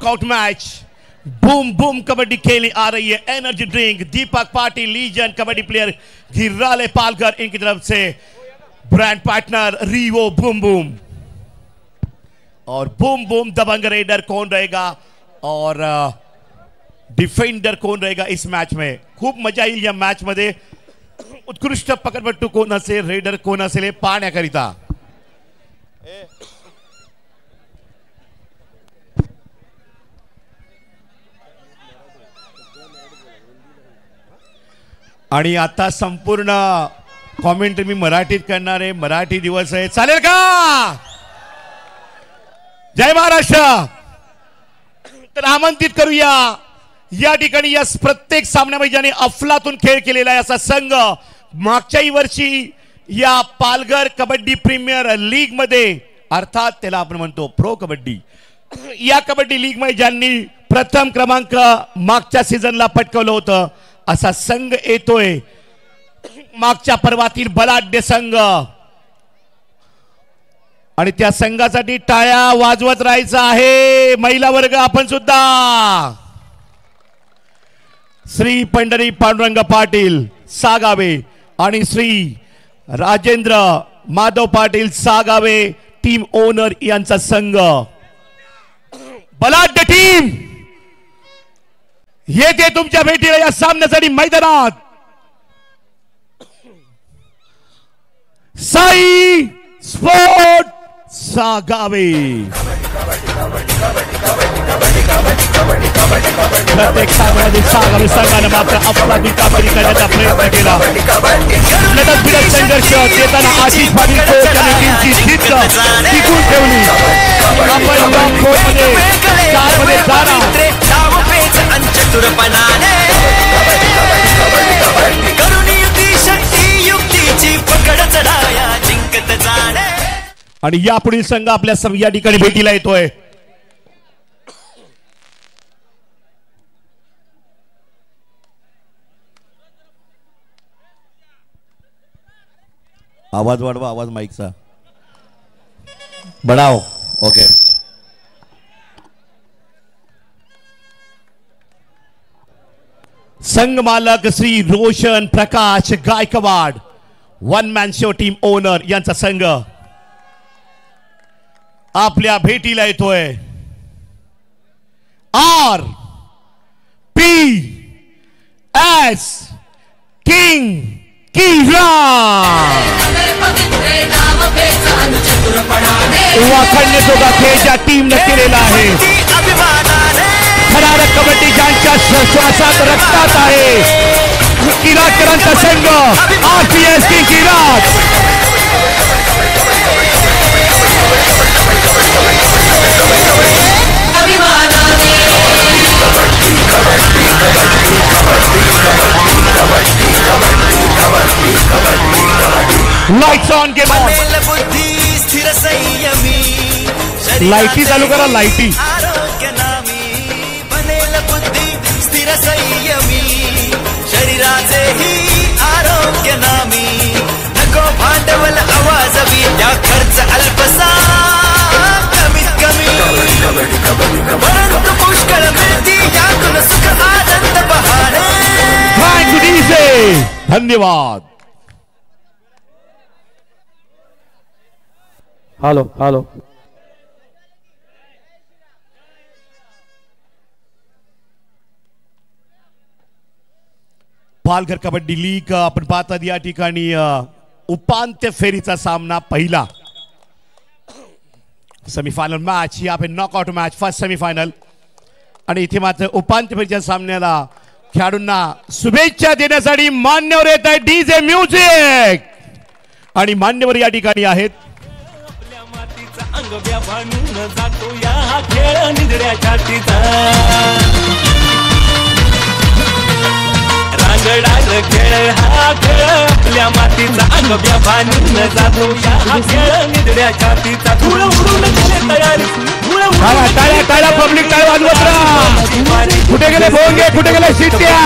Knockout match boom boom kabaddi खेली आ रही है। Energy drink Deepak Patil legion kabaddi player घिर्राले पालघर इनकी तरफ से brand partner Revo boom boom और बूम बूम दबंग रेडर कौन रहेगा और डिफेंडर कौन रहेगा इस मैच में। खूप मजा येईल या मॅच मध्ये। उत्कृष्ट पकडपट्टू कोण असेल रेडर कोण असेल हे पाहण्याकरिता आणि आता संपूर्ण कॉमेंट्री मी मराठीत करणार आहे। मराठी दिवस आहे, चालेल का? जय महाराष्ट्र। तर आमंत्रित करूया या ठिकाणी या प्रत्येक सामन्यामध्ये ज्याने अफलातून खेळ केलेला आहे असा संघ मागच्याही वर्षी या पालघर कबड्डी प्रीमियर लीग मध्ये अर्थात त्याला आपण म्हणतो प्रो कबड्डी या कबड्डी लीग मध्ये ज्यांनी प्रथम क्रमांक मागच्या सीझनला पटकावलं होतं असा संघ येतोय। मागच्या पर्वातील बलाढ्य संघ आणि त्या संघासाठी टाळ्या वाजवत राहायचं आहे। महिला वर्ग आपण सुद्धा श्री पंढरी पांडुरंग पाटील सागावे आणि श्री राजेंद्र माधव पाटील सागावे टीम ओनर यांचा संघ बलाढ्य टीम येते तुमच्या भेटीला या सामन्यासाठी मैदानात। साई स्पोर्ट सागावे प्रत्येक सामन्यामध्ये सागावे संघाने मात्र अपराधी कामगिरी करण्याचा प्रयत्न केला। लढत भिडत संघर्ष देताना आशिष पाटील कोच आणि टीमची जिद्द टिकून ठेवली। आपण टॉप फोरमध्ये 4 मध्ये जाणार आणि यापुढील संघ आपल्या या ठिकाणी भेटीला येतोय। आवाज वाढवा, आवाज माईकचा बढ़ाओ। ओके संघ मालक Shri Roshan Prakash Gaikwad one man show team owner यांचा संघ आपल्या भेटीला येतोय। आर पी एस किंग किरा वाखाणण्याजोगा खेळ ज्या टीमने केलेला आहे। थरारक कबड्डी ज्यांच्या श्वासात रक्तात आहे किराटकरांचा संघ RPS king Kirat. Lights on game on. लाइटी चालू करा, लाइटी। शरीराचे ही आरोग्य नामी नको भांडवल आवाजवी त्या खर्च अल्पसा कमीत कमी परंतु पुष्कळ मिळती यातून सुख आनंद बहाणे। धन्यवाद। Hello hello Palghar kabaddi league आपण पाहतात या ठिकाणी उपांत्य फेरीचा सामना पहिला सेमीफायनल मैच यहाँ पे नॉकआउट मैच फर्स्ट सेमीफायनल आणि इथे मात्र उपांत्य फेरीच्या सामन्याला खेळाडूंना शुभेच्छा देण्यासाठी मान्यवर येत आहे डीजे म्युझिक आणि मान्यवर या ठिकाणी आहेत। रांगडार खेळ हा खेळ आपल्या मातीचा अंग व्यापारून जातो या खेळ निधड्या छातीचा धूळ उडून गेले तयारी टाळ्या टाळ्या पब्लिक टाळ्या वाजवत राहा। कुठे गेले भोंगे, कुठे गेले शिट्ट्या?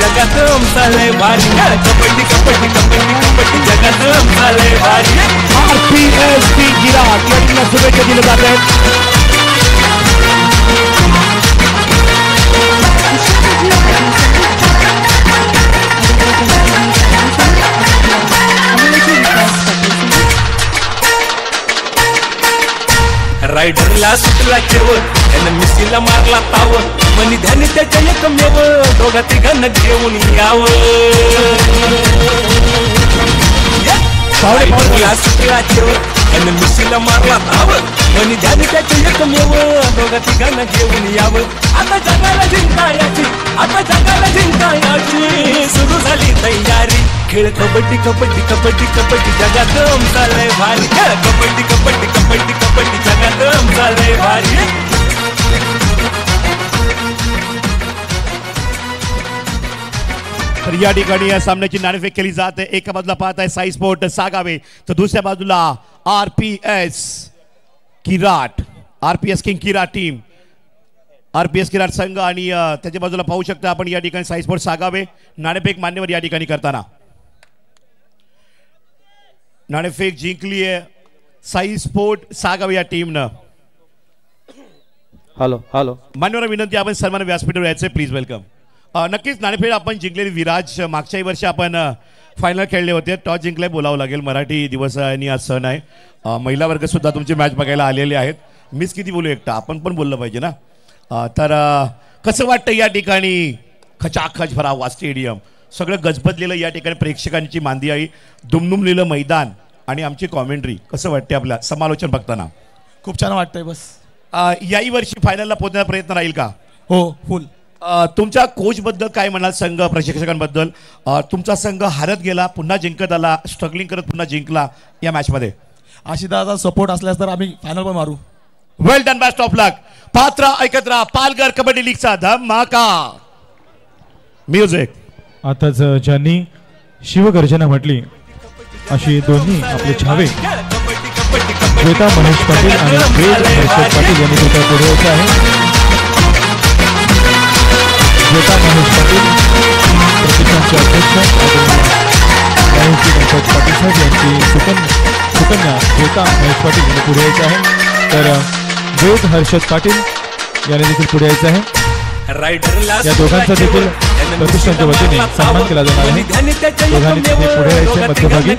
जगात चालले भारी कबड्डी कबड्डी कबड्डी कबड्डी जगात चालले भारी। आरपीएस की गिराक या टीमला शुभेच्छा दिल्या जात आहेत। रायडरला सुटला ठेव त्यानं मिशीला मारला ताव मनी ध्यानी त्याच्या एकमेव दोघा तिघांना घेऊन यावं रायडरला सुटला ठेव त्यानं मिशीला मारला ताव मनी ध्यानी त्याच्या एकमेव दोघा तिघांना घेऊन यावं आता जगाला जिंकायची आता जगाला जिंकायची सुरू झाली तयारी खेळ कबड्डी कबड्डी कबड्डी कबड्डी जगात चालय भारी खेळ कबड्डी कबड्डी कबड्डी कबड्डी जगात चालय भारी तर या ठिकाणी या सामन्याची नाणेफेक केली जाते एका बाजूला पाहत आहे साई स्पोर्ट सागावे तर दुसऱ्या बाजूला आरपीएस किंग किराट टीम आरपीएस किराट संघ आणि त्याच्या बाजूला पाहू शकता आपण या ठिकाणी साई स्पोर्ट सागावे नाणेफेक मान्यवर या ठिकाणी करताना नाणेफेक जिंकली आहे साई स्पोर्ट सागावे या टीमनं हॅलो हॅलो मान्यवर विनंती आपण सन्मान व्यासपीठावर यायचे प्लीज वेलकम नक्कीच नाणेफेक आपण जिंकलेली विराज मागच्याही वर्षी आपण फायनल खेळले होते टॉस जिंकले बोलावं लागेल मराठी दिवस आणि आज सण आहे महिला वर्ग सुद्धा तुमची मॅच बघायला आलेले आहेत मीच किती बोलू एकटा आपण पण बोललं पाहिजे ना तर कसं वाटतं या ठिकाणी खचाखच भरावा स्टेडियम सगळं गजबजलेलं या ठिकाणी प्रेक्षकांची मांदी आई दुमदुमलेलं मैदान आणि आमची कॉमेंट्री कसं वाटते आपल्या समालोचन बघताना खूप छान वाटतंय बस याही वर्षी फायनलला पोहोचण्याचा प्रयत्न राहील का हो फुल तुमच्या कोच बद्दल काय म्हणाल संघ प्रशिक्षकांबद्दल तुमचा संघ हारत गेला पुन्हा जिंकत आला स्ट्रगलिंग करत पुन्हा जिंकला या मॅच मध्ये आशिदाचा सपोर्ट असल्यास तर आम्ही फायनल पण मारू वेल डन बेस्ट ऑफ लक पात्र ऐकत राहा पालघर कबड्डी लीगचा धमाका म्युझिक आताच ज्यांनी शिवगर्जना म्हटली अशी दोन्ही आपले छावे श्वेता महेश पाटील आणि वेद हर्षद पाटील यांनी तिथे पुढे यायचे आहे श्वेता महेश पाटील प्रतिष्ठानचे अध्यक्ष गणपत पाटील साहेब यांची सुकन्या श्वेता महेश पाटील यांनी पुढे यायचे आहे तर वेद हर्षद पाटील यांनी देखील पुढे यायचे आहे या दोघांचा देखील प्रतिष्ठानच्या वतीने सन्मान केला जाणार आहे दोघांनी पुढे यायचे मध्यभागी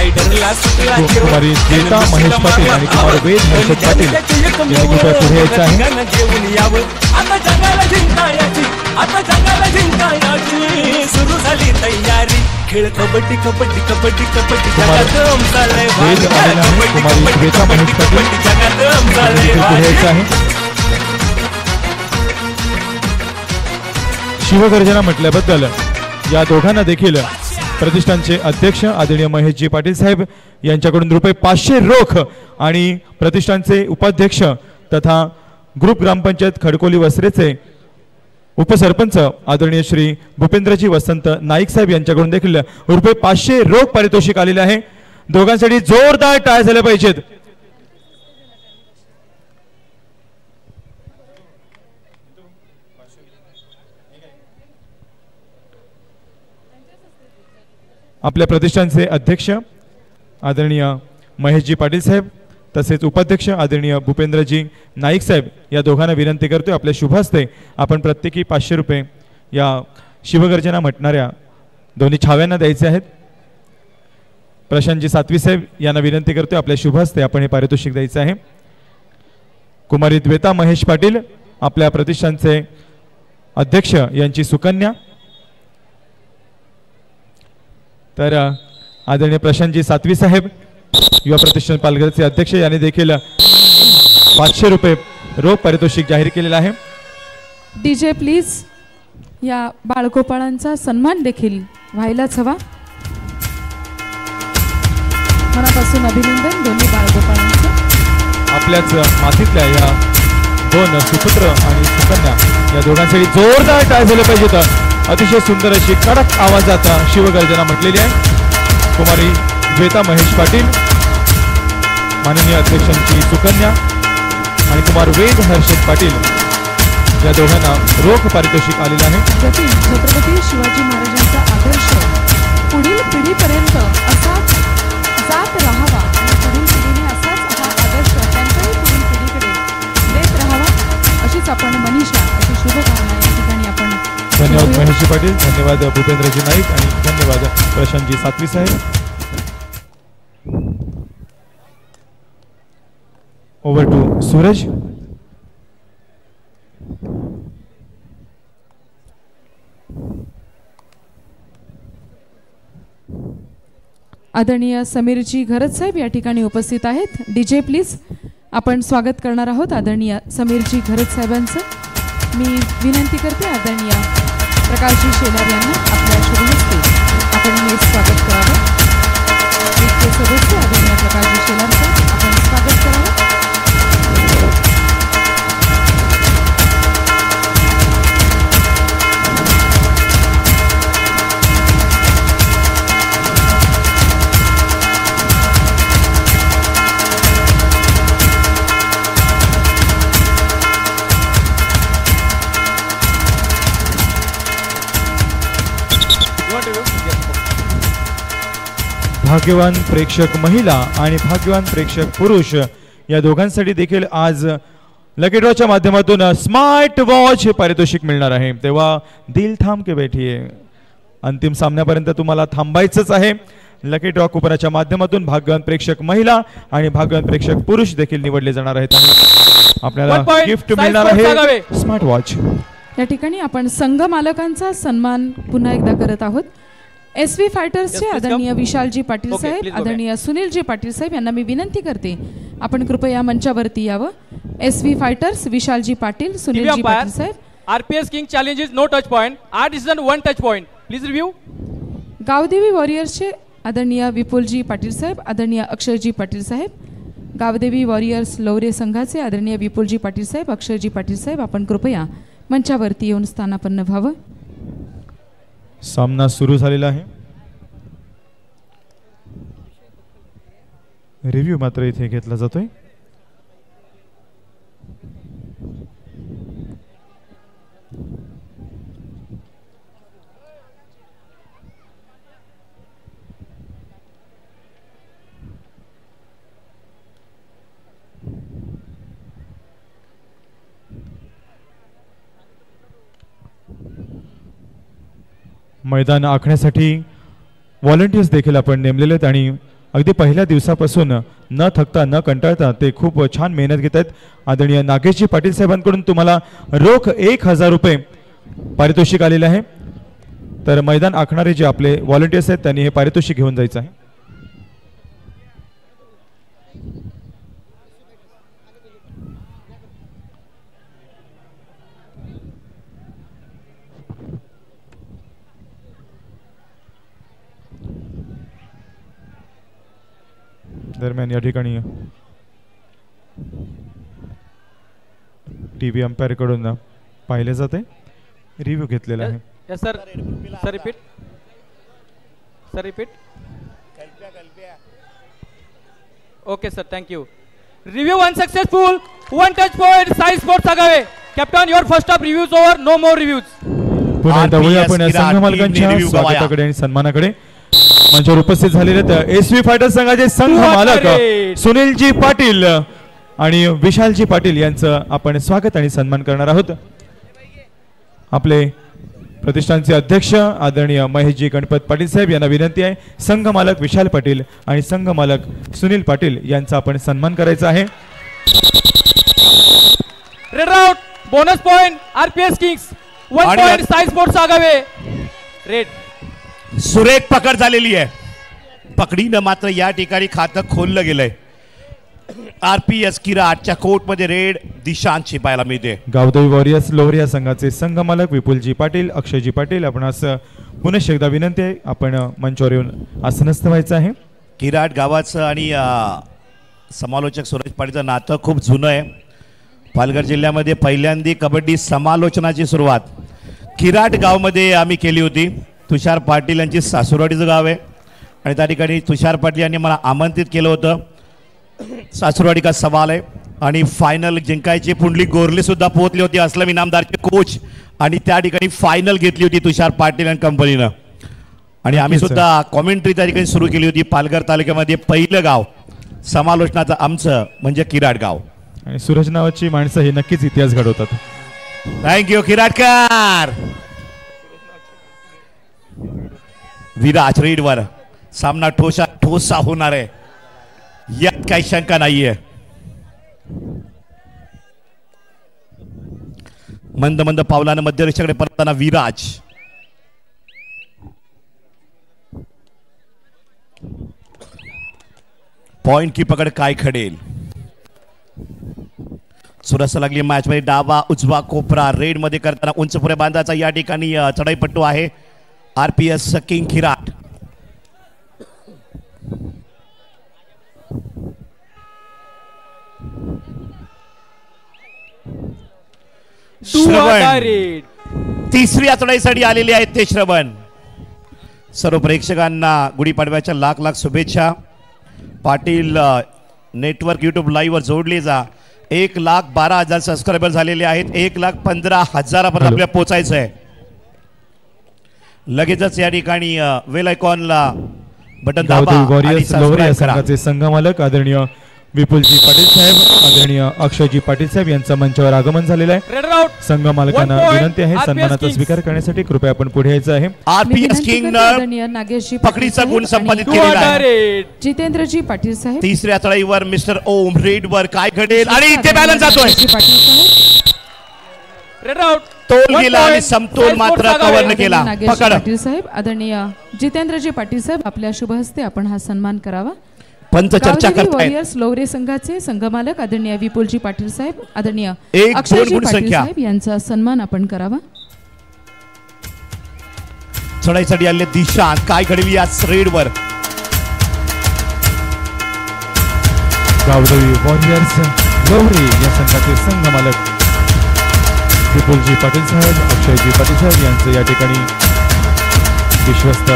कुमारी श्वेता महेश पाटील आणि कुमार वेद हर्षद पाटील यांनी कृपया पुढे यायचं आहे सुरू झाली तयारी खेळ कबड्डी कबड्डी कबड्डी कबड्डी जगात चालय वेद आलेला आहे कुमारी श्वेता महेश पाटील पुढे यायचं आहे शिवगर्जना म्हटल्याबद्दल या दोघांना देखील प्रतिष्ठानचे अध्यक्ष आदरणीय महेशजी पाटील साहेब यांच्याकडून ₹500 रोख आणि प्रतिष्ठानचे उपाध्यक्ष तथा ग्रुप ग्रामपंचायत खडकोली वसरेचे उपसरपंच आदरणीय श्री भूपेंद्रजी वसंत नाईक साहेब यांच्याकडून देखील ₹500 रोख पारितोषिक आलेले आहे दोघांसाठी जोरदार टाळ्या झाल्या पाहिजेत आपल्या प्रतिष्ठानचे अध्यक्ष आदरणीय महेशजी पाटील साहेब तसेच उपाध्यक्ष आदरणीय भूपेंद्रजी नाईक साहेब या दोघांना विनंती करतोय आपल्या शुभ हस्ते आपण प्रत्येकी ₹500 या शिवगर्जना म्हटणाऱ्या दोन्ही छाव्यांना द्यायचे आहेत प्रशांतजी सातवी साहेब यांना विनंती करतोय आपल्या शुभ हस्ते आपण हे पारितोषिक द्यायचे आहे कुमारी द्वेता महेश पाटील आपल्या प्रतिष्ठानचे अध्यक्ष यांची सुकन्या तर आदरणीय प्रशांतजी सातवी साहेब युवा प्रतिष्ठान पालघरचे अध्यक्ष यांनी देखील ₹500 रोख पारितोषिक जाहीर केलेला आहे डीजे प्लीज या बाळगोपाळांचा सन्मान देखील व्हायलाच हवा मनापासून अभिनंदन दोन्ही बाळगोपाळांचं आपल्याच मातीतल्या या दोन सुपुत्र आणि सुकन्या या दोघांसाठी जोरदार टाळ्या झाल्या पाहिजेत अतिशय सुंदर अशी कडक आवाजात शिवगर्जना म्हटलेली आहे कुमारी द्वेता महेश पाटील माननीय अध्यक्षांची सुकन्या आणि कुमार वेद हर्षद पाटील या दोघांना रोख पारितोषिक आलेलं आहे छत्रपती शिवाजी महाराजांचा आदर्श पुढील पिढीपर्यंत असाच जात राहावा आणि पुढील पिढीने असाच हा आदर्श त्यांच्याही पुढील पिढीकडे देत राहावा अशीच आपण मनीषा अशी शुभकामना या ठिकाणी आपण धन्यवाद महेशजी पाटील धन्यवाद भूपेंद्रजी नाईक आणि धन्यवाद प्रशांतजी सातवी साहेब ओव्हर टू सूरज. आदरणीय समीरजी घरत साहेब या ठिकाणी उपस्थित आहेत. DJ please. आपण स्वागत करणार आहोत आदरणीय समीरजी घरत साहेबांचं. मी विनंती करते आदरणीय प्रकाशजी शेलार यांना आपल्या शुभ हस्ते आपण हे स्वागत करावं. सदस्य आदरणीय प्रकाशजी शेलार साहेब आपण स्वागत करावं. भाग्यवान प्रेक्षक महिला आणि भाग्यवान प्रेक्षक पुरुष या दोघांसाठी देखील आज लकी ड्रॉच्या माध्यमातून स्मार्ट वॉच पारितोषिक मिळणार आहे. तेव्हा दिल थांब के बैठिये. अंतिम सामन्यापर्यंत तुम्हाला थांबायचंच आहे. लकी ड्रॉ कुपनाच्या माध्यमातून भाग्यवान प्रेक्षक महिला आणि भाग्यवान प्रेक्षक पुरुष देखील निवडले जाणार आहेत आणि आपल्याला गिफ्ट मिळणार आहे स्मार्ट वॉच. या ठिकाणी आपण संघ मालकांचा सन्मान पुन्हा एकदा करत आहोत. SV फायटर्सचे आदरणीय विशालजी पाटील साहेब, आदरणीय सुनीलजी पाटील साहेब यांना मी विनंती करते आपण कृपया मंचावरती यावं. SV फायटर्स विशालजी पाटील, सुनीलजी पाटील साहेब. RPS king challenges no touch point, 8 decision 1 touch point. Please review. Gavdevi वॉरियर्सचे आदरणीय विपुलजी पाटील साहेब, आदरणीय अक्षयजी पाटील साहेब. गावदेवी वॉरियर्स लवरे संघाचे आदरणीय विपुलजी पाटील साहेब, अक्षयजी पाटील साहेब आपण कृपया मंचावरती येऊन स्थानापन्न व्हावं. सामना सुरू झालेला आहे. रिव्ह्यू मात्र इथे घेतला जातोय. मैदान आखण्यासाठी व्हॉलंटियर्स देखील आपण नेमलेले आहेत आणि अगदी पहिल्या दिवसापासून न थकता न कंटाळता ते खूप छान मेहनत घेत आहेत. आदरणीय नागेशजी पाटील साहेबांकडून तुम्हाला रोख 1000 रुपये पारितोषिक आलेले आहे. तर मैदान आखणारे जे आपले व्हॉलंटियर्स आहेत त्यांनी हे पारितोषिक घेऊन जायचं आहे. दरम्यान या ठिकाणी टीव्ही अंपायर कडून पाहिले जाते, रिव्ह्यू घेतलेला आहे. Yes sir. Sir repeat. Sir repeat. Okay sir, thank you. Review unsuccessful, 1 touch point Sai sports Agave. Captain your first of reviews over, no more reviews. पुन्हा एकदा आपण संघ मालकांच्या स्वागताकडे आणि सन्मानाकडे मंचावर उपस्थित झालेले SV फायटर्स संघाचे संघ मालक सुनीलजी पाटील आणि विशालजी पाटील यांचं आपण स्वागत आणि सन्मान करणार आहोत. आपले प्रतिष्ठानचे अध्यक्ष आदरणीय महेशजी गणपत पाटील साहेब यांना विनंती आहे संघ मालक विशाल पाटील आणि संघ मालक सुनील पाटील यांचा आपण सन्मान करायचा आहे. Raid out, bonus point RPS kings, 1 point Sai sports Agave. Raid. सुरेख पकड झालेली आहे. पकडीनं मात्र या ठिकाणी खातं खोललं गेलंय. RPS किराटच्या कोर्टमध्ये रेड दिशांत शिपायला मिळते. गावदेवी वॉरियर्स लोहरिया संघाचे संघ मालक विपुलजी पाटील, अक्षयजी पाटील आपणास पुन्हा एकदा विनंती आहे आपण मंचावर येऊन आसनस्थ व्हायचं आहे. किराट गावाचं आणि समालोचक सुरेश पाटीलचं नातं खूप जुनं आहे. पालघर जिल्ह्यामध्ये पहिल्यांदा कबड्डी समालोचनाची सुरुवात किराट गावमध्ये आम्ही केली होती. तुषार पाटील यांची सासुरवाडीचं गाव आहे आणि त्या ठिकाणी तुषार पाटील यांनी मला आमंत्रित केलं होतं. सासुरवाडी का सवाल आहे आणि फायनल जिंकायची पुंडलिक गोरले सुद्धा पोहोचली होती, असलम इनामदारचे कोच, आणि त्या ठिकाणी फायनल घेतली होती तुषार पाटील आणि कंपनीनं. आणि आम्ही सुद्धा कॉमेंट्री त्या ठिकाणी सुरू केली होती. पालघर तालुक्यामध्ये पहिलं गाव समालोचनाचं आमचं म्हणजे किराट गाव. आणि सूरज नावाची माणसं हे नक्कीच इतिहास घडवतात. थँक्यू किराटकर. विराज रीडवर सामना ठोसा होणार आहे यात काही शंका नाहीये. मंद मंद पावलानं मध्यरेषेकडे परतताना विराज. पॉइंट की पकड काय खडेल. सुरस लागली मॅच मध्ये डावा उजवा कोपरा रेड मध्ये करताना उंच पुढे बांधाचा या ठिकाणी चढाईपट्टू आहे आरपीएस किंग खिराट. तिसऱ्या चढाईसाठी आलेले आहेत ते श्रवण. सर्व प्रेक्षकांना गुढीपाडव्याच्या लाख लाख शुभेच्छा. पाटील नेटवर्क युट्यूब लाईव्ह वर जोडले जा. 1,12,000 सबस्क्रायबर झालेले आहेत. 1,15,000 पर्यंत आपल्याला पोहोचायचं आहे. लगेचच या ठिकाणी वेल आयकॉनला बटन दाबा आणि सबस्क्राइब करा. संघ मालक आदरणीय विपुलजी पाटील साहेब, आदरणीय अक्षयजी पाटील साहेब यांचं मंचावर आगमन झालेलं आहे. संघ मालकांना विनंती आहे सन्मानाचा स्वीकार करण्यासाठी कृपया आपण पुढे यायचं आहे. आरपीएस किंग नागेशजी पकडीचा गुण संपादित केलेला आहे. जितेंद्रजी पाटील साहेब तिसऱ्या चढाईवर मिस्टर ओम रेड वर काय घडेल आणि इथे बॅलन्स जातोय. तोल गेला आणि समतोल मात्र कव्हर न केला. पकड पाटील साहेब, आदरणीय जितेंद्रजी पाटील साहेब आपल्या शुभ हस्ते आपण हा सन्मान करावा. पंच चर्चा करतायत. वॉरियर्स लोवरे संघाचे संघमालक आदरणीय विपुलजी पाटील साहेब, आदरणीय 1-2 अक्षयजी गुण पाटील संख्या. साहेब यांचा सन्मान आपण करावा. चढाईसाठी आले दिशा काय घडली या रेड वर. गावदेवी वॉरियर्स लोवरे या संघाचे संघ मालक विपुलजी पाटील साहेब, अक्षयजी पाटील साहेब यांचं या ठिकाणी विश्वस्त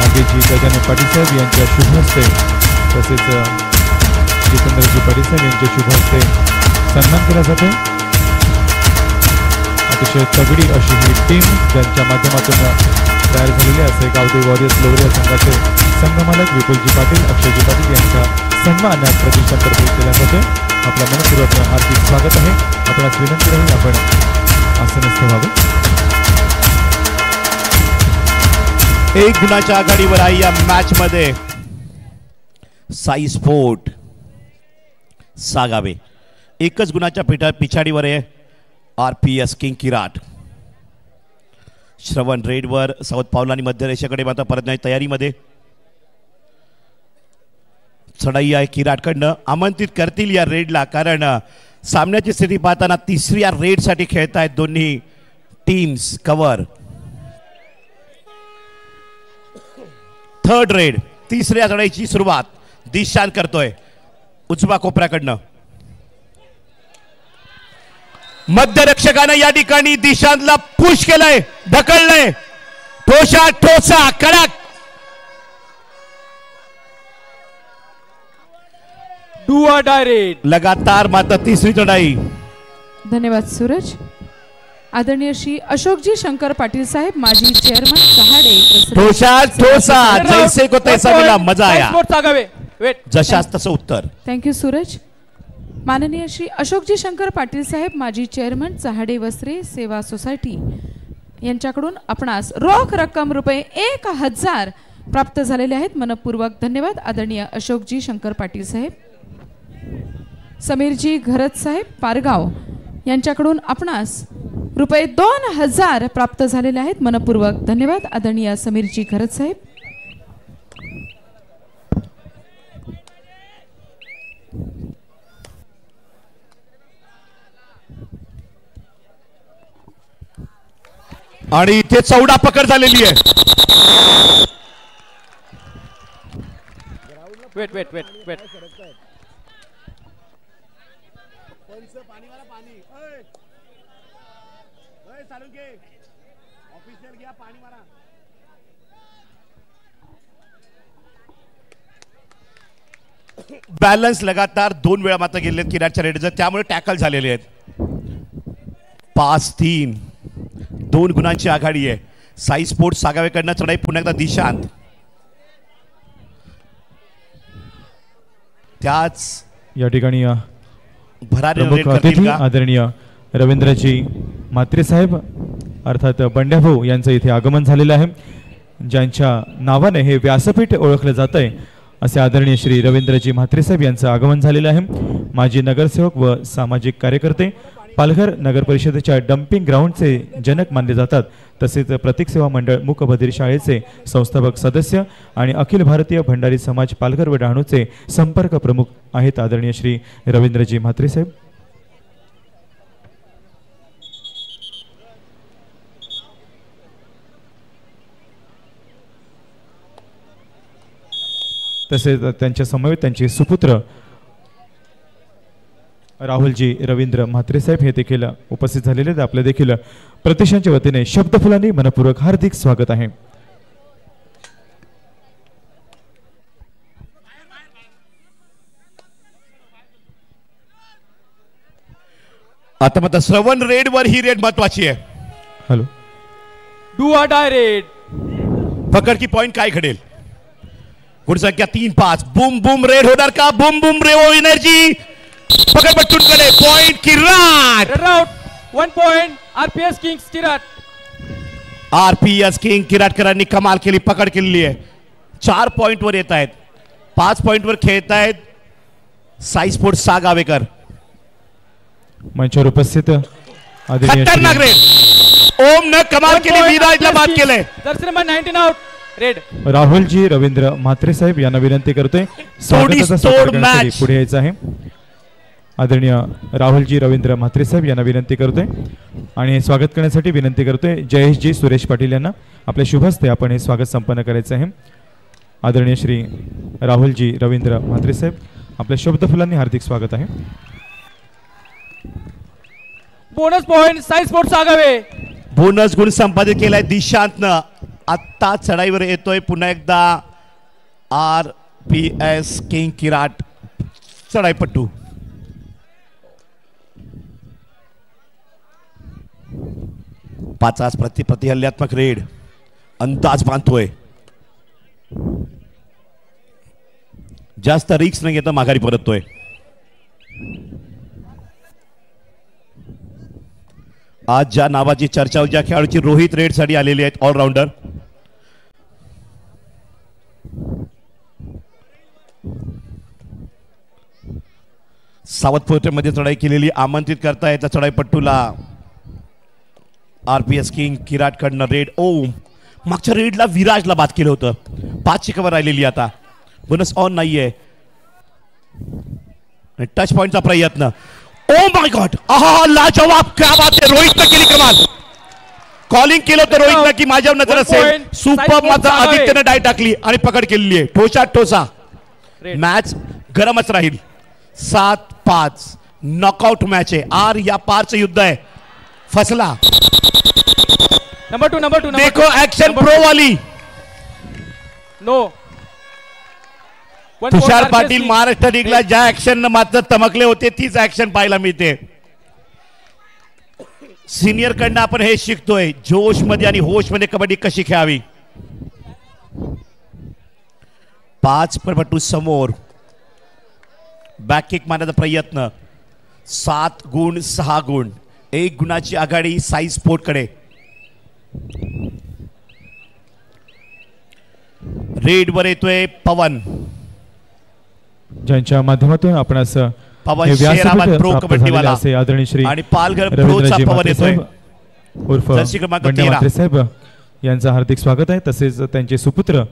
नागेशजी गजानन पाटील साहेब यांच्या शुभ हस्ते तसेच जितेंद्रजी पाटील साहेब यांच्या शुभ हस्ते सन्मान केला जातो. अतिशय तगडी अशी ही टीम ज्यांच्या माध्यमातून तयार झालेली असे गावदेवी वॉरियर्स लोवरे संघाचे संघमालक विपुलजी पाटील, अक्षयजी पाटील यांचा सन्मान प्रतिष्ठानतर्फे केला जातो. आपला मनपूर्वक हार्दिक स्वागत आहे. आपणास विनंती राहील आपण आसनस्थ व्हावे. 1 गुणाच्या आघाडीवर आहे या मॅच मध्ये साई स्पोर्ट सागावे. 1 गुणाच्या पिछाडीवर आहे आरपीएस किंग किराट. श्रवण रेडवर साऊथ पावलानी मध्य रेषेकडे मात्र परतण्याच्या तयारीमध्ये. चढाई आहे किराटकडनं. आमंत्रित करतील या रेडला कारण सामन्याची स्थिती पाहताना तिसऱ्या रेडसाठी खेळतायत दोन्ही टीम्स. Cover third red. तिसऱ्या चढाईची सुरुवात दिशान करतोय उजवा कोपऱ्याकडनं. मध्यरक्षकानं या ठिकाणी दिशांतला पुश केलंय, ढकललंय. ठोसा ठोसा कडक. लगातार मात्र तिसरी चढाई. धन्यवाद सूरज. आदरणीय श्री अशोकजी शंकर पाटील साहेब, माजी चेअरमन सहाडे. ठोसा ठोसा जैसे को तैसा मिला, मजा आया. जशास तसं उत्तर. थँक्यू सूरज. माननीय श्री अशोकजी शंकर पाटील साहेब, माजी चेअरमन चहाडे वस्त्रे सेवा सोसायटी यांच्याकडून आपणास रोख रक्कम रुपये 1000 प्राप्त झालेले आहेत. मनपूर्वक धन्यवाद आदरणीय अशोकजी शंकर पाटील साहेब. समीरजी घरत साहेब पारगाव यांच्याकडून आपणास रुपये 2000 प्राप्त झालेले आहेत. मनपूर्वक धन्यवाद आदरणीय समीरजी घरत साहेब. आणि इथे चौडा पकड झालेली आहे. Wait wait wait wait. Balance लगातार 2 वेळा मात्र गेले किराटच्या रेडचं, त्यामुळे टॅकल झालेले आहेत. 5-3 2 गुणांची आघाडी आहे. साई स्पोर्ट सागावेकडनं चढाई पुन्हा एकदा दिशांत. त्याच या ठिकाणी भरारी करतील का? आदरणीय रवींद्रजी म्हात्रे साहेब अर्थात बंड्याभाऊ यांचं इथे आगमन झालेलं आहे. ज्यांच्या नावाने हे व्यासपीठ ओळखलं जात आहे असे आदरणीय श्री रवींद्रजी म्हात्रे साहेब यांचं आगमन झालेलं आहे. माजी नगरसेवक व सामाजिक कार्यकर्ते पालघर नगर परिषदेच्या डम्पिंग ग्राउंडचे जनक मानले जातात. तसेच प्रतीक सेवा मंडळ मूकबधीर शाळेचे संस्थापक सदस्य आणि अखिल भारतीय भंडारी समाज पालघर व डहाणूचे संपर्क प्रमुख आहेत आदरणीय श्री रवींद्रजी म्हात्रे साहेब. तसेच त्यांच्या समवेत त्यांचे सुपुत्र राहुलजी रवींद्र म्हात्रे साहेब हे देखील उपस्थित झालेले आहेत. आपले देखील प्रतिष्ठानच्या वतीने शब्दफुलांनी मनपूर्वक हार्दिक स्वागत आहे. आता मात्र श्रवण रेड वर ही रेड महत्वाची आहे. Hello do or die raid. पकड की पॉइंट काय घडेल. गुण संख्या 3-5 बूम बूम रेड होणार का. बूम बूम रेवो एनर्जी पकड पट्टूनकडे point Kirat. Raid out 1 point RPS kings Kirat. RPS king किराटकरांनी कमाल केली. पकड केलेली आहे. 4 पॉइंट वर येत आहेत. 5 पॉइंट वर खेळत आहेत साई स्पोर्ट्स सागावेकर. मंचावर उपस्थित आदरणीय खतरनाक रेड. ओम न कमाल केली. विराजला बाद केलंय. Jersey number 19 out. Red. Rahulji Ravindra Mhatre साहेब यांना विनंती करतोय स्वागताचा सत्कार करण्यासाठी पुढे यायचं आहे. आदरणीय राहुलजी रवींद्र म्हात्रे साहेब यांना विनंती करतोय आणि स्वागत करण्यासाठी विनंती करतोय जयेशजी सुरेश पाटील यांना. आपल्या शुभ हस्ते आपण हे स्वागत संपन्न करायचं आहे. आदरणीय श्री राहुलजी रवींद्र म्हात्रे साहेब आपल्या शब्दफुलांनी हार्दिक स्वागत आहे. Bonus point Sai sports Agave. बोनस गुण संपादित केलाय दिशांतनं. आत्ता चढाईवर येतोय पुन्हा एकदा आरपीएस किंग किराट चढाईपट्टू. पाचास प्रति हल्ल्यात्मक रेड अंदाज बांधतोय. जास्त रिक्स न घेता माघारी परततोय. आज ज्या नावाची चर्चा ज्या खेळाडूची रोहित रेड साठी आलेली आहेत ऑलराऊंडर. सावधपोटेमध्ये चढाई केलेली आमंत्रित करता येत्या चढाईपट्टूला आरपीएस किंग किराट कडनं रेड. ओम मागच्या रेडला विराजला बाद केलं होतं. 5ची कव्हर राहिलेली आता. बोनस ऑन नाहीये. टच पॉइंटचा प्रयत्न. ओ माय गॉड. आहा लाजवाब. क्या बात आहे. रोहितनं केली कमाल. कॉलिंग केलं होतं रोहितनं की माझ्यावर नजर असेल. सुपर मात्र आदित्यनं डाय टाकली आणि पकड केलेली आहे. ठोसा ठोसा. मॅच गरमच राहील. 7-5 नॉकआउट मॅच आहे. आर या पारचं युद्ध आहे. फसला. नंबर 2 देखो ऍक्शन प्रो वाली. नो. तुषार पाटील महाराष्ट्र लीगला ज्या ऍक्शन मात्र चमकले होते तीच ऍक्शन पाहायला मिळते. सिनियर कडनं आपण हे शिकतोय जोश मध्ये आणि होश मध्ये कबड्डी कशी खेळावी. 5 पटू समोर बॅक किक मारण्याचा प्रयत्न. 7 गुण 6 गुण. 1 गुणाची आघाडी साई स्पोर्ट कडे. रेड वर येतोय पवन. ज्यांच्या माध्यमातून आपण असं पवन शेराबाद प्रो कबड्डीवाला आदरणीय श्री आणि पालघर प्रोचा पवन येतोय उर्फ बंडे म्हात्रे साहेब यांचं हार्दिक स्वागत आहे. तसेच त्यांचे सुपुत्र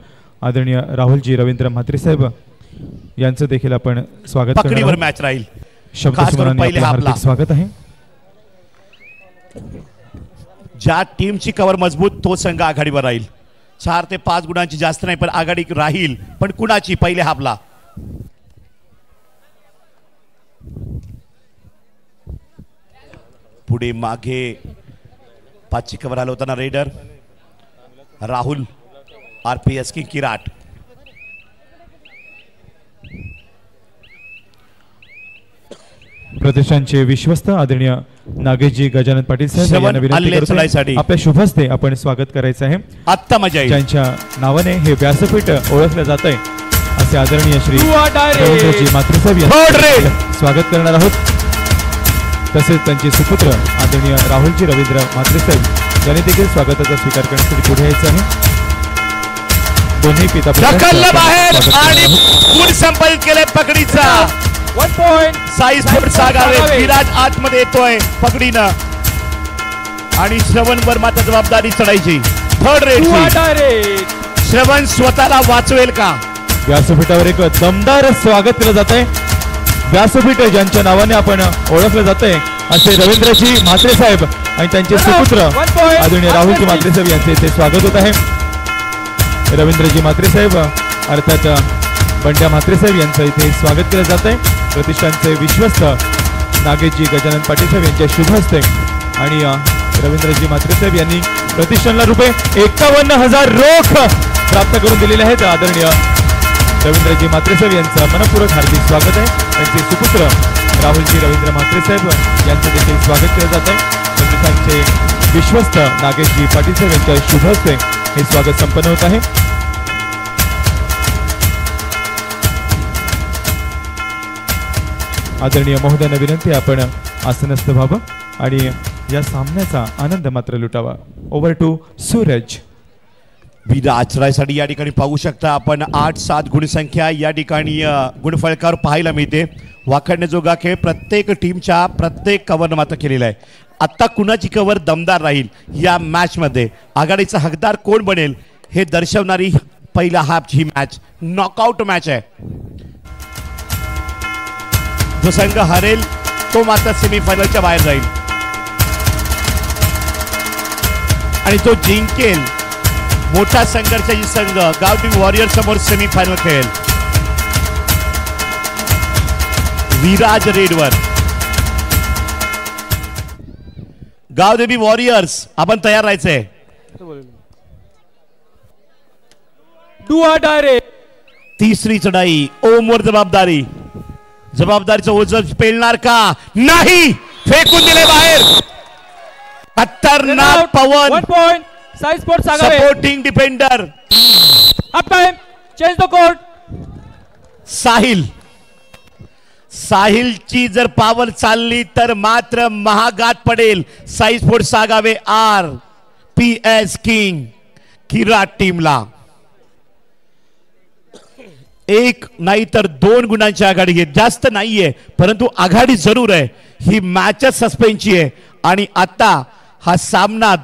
आदरणीय राहुलजी रवींद्र म्हात्रे साहेब यांचं देखील आपण स्वागत करणार. पकडीवर मॅच राहील. शब्दसुमनाने हार्दिक स्वागत आहे. ज्या टीमची कव्हर मजबूत तो संघ आघाडीवर राहील. 4 ते 5 गुणांची जास्त नाही पण आघाडी राहील. पण कुणाची पहिले हाफला. पुढे मागे 5ची कव्हर आला होता ना रेडर राहुल आरपीएस की किराट. प्रतिष्ठानचे विश्वस्त आदरणीय नागेशजी गजानन पाटील साहेब यांना विनंती करतो आपल्या शुभ हस्ते आपण स्वागत करायचं आहे. आत्ता मजा येईल. ज्यांच्या नावाने हे व्यासपीठ ओळखलं जात आहे असे आदरणीय श्री रवींद्रजी म्हात्रे साहेब यांचं स्वागत करणार आहोत. तसेच त्यांचे सुपुत्र आदरणीय राहुलजी रवींद्र म्हात्रे साहेब यांनी देखील स्वागताचा स्वीकार करण्यासाठी पुढे यायचं आहे. दोन्ही पिता ढकललं बाहेर आणि गुण संपादित केले पकडीचा. 1 पॉइंट साई स्पोर्ट सागावे. विराज आतमध्ये येतोय पकडीनं आणि श्रवण वर्माचा जबाबदारी चढायची. थर्ड रेड श्रवण स्वतःला वाचवेल का? व्यासपीठावर एक दमदार स्वागत केलं जात आहे. व्यासपीठ ज्यांच्या नावाने आपण ओळखलं जात आहे असे रवींद्रजी म्हात्रे साहेब आणि त्यांचे सुपुत्र आदरणीय राहुलजी म्हात्रे साहेब यांचे इथे स्वागत होत आहे. रवींद्रजी म्हात्रे साहेब अर्थात बंड्या म्हात्रे साहेब यांचं इथे स्वागत केलं जात आहे. प्रतिष्ठानचे विश्वस्त नागेशजी गजानन पाटील साहेब यांच्या शुभ हस्ते आणि रवींद्रजी म्हात्रे साहेब यांनी प्रतिष्ठानला ₹51,000 रोख प्राप्त करून दिलेले आहेत. आदरणीय रवींद्रजी म्हात्रे साहेब यांचं मनपूर्वक हार्दिक स्वागत आहे. त्यांचे सुपुत्र राहुलजी रवींद्र म्हात्रे साहेब यांचं देखील स्वागत केलं जात आहे. प्रतिष्ठानचे विश्वस्त नागेशजी पाटील साहेब यांच्या शुभ हस्ते हे स्वागत संपन्न होत आहे. आदरणीय महोदयांना विनंती आपण आसनस्थ व्हावं आणि या सामन्याचा आनंद मात्र लुटावा. Over to Suraj. विराजरायसाठी या ठिकाणी पाहू शकता आपण 8-7 गुणसंख्या या ठिकाणी गुणफलकावर पाहायला मिळते. वाखाणण्याजोगा खेळ प्रत्येक टीमच्या प्रत्येक कव्हरनं मात्र केलेला आहे. आत्ता कुणाची कव्हर दमदार राहील या मॅच मध्ये आघाडीचा हकदार कोण बनेल हे दर्शवणारी पहिला हाफ ही मॅच नॉकआउट मॅच आहे. जो संघ हरेल तो मात्र सेमीफायनलच्या बाहेर जाईल आणि तो जिंकेल मोठा संघर्षाची संघ गावठी वॉरियर समोर सेमीफायनल खेळेल. विराज रेडवर. गावदेवी वॉरियर्स आपण तयार राहायचंय. तिसरी चढाई ओमवर जबाबदारी. जबाबदारीचं ओझं पेलणार का? नाही. फेकून दिले बाहेर. खतरनाक Pawan. 1 point Sai sport Sagave. Supporting defender. Half time. Change the court. साहिलची जर पावर चालली तर मात्र महागात पडेल Sai sport Sagave RPS king Kirat टीमला. 1 नाही तर 2 गुणांची आघाडी घेत. जास्त नाहीये परंतु आघाडी जरूर आहे. ही मॅचच सस्पेन्सची आहे आणि आता हा सामना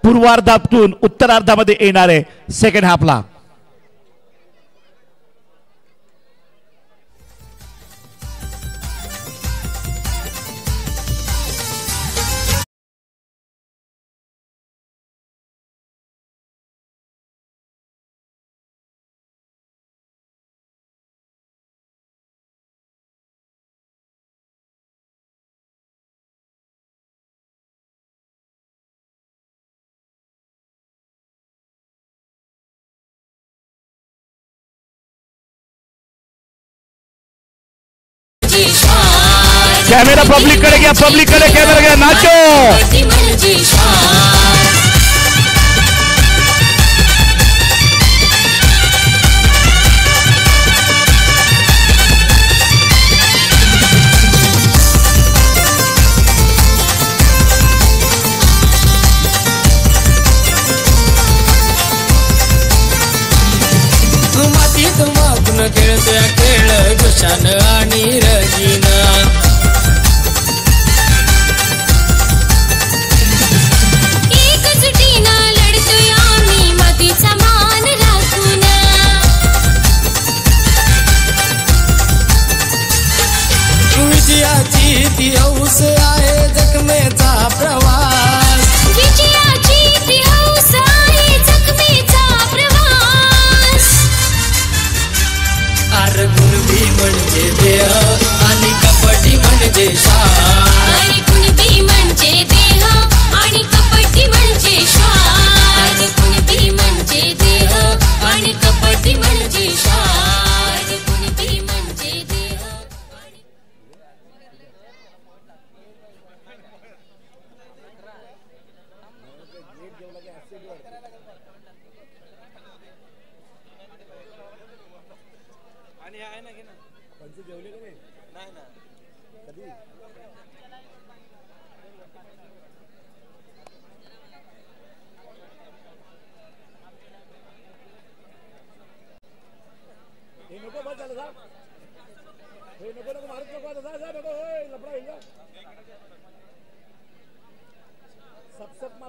पूर्वार्धातून उत्तरार्धामध्ये येणार आहे सेकंड हाफला. कॅमेरा पब्लिक कडे घ्या. पब्लिक कडे कॅमेरा घ्या. नाचो. खेळतोय खेळ गुशान आणि रजीना. एकजुटीनं लढतोय आम्ही मातीचा मान राखून. विजयाची ती हौस आहे जखमेचा प्रवास. विजयाची ती हौस आहे जखमेचा प्रवास. कुणबी म्हणजे देह आणि कपटी म्हणजे श्वास. कुणबी म्हणजे देह आणि कपटी म्हणजे श्वास. कुणबी म्हणजे देह आणि कपटी म्हणजे श्वास. कुणबी म्हणजे देह.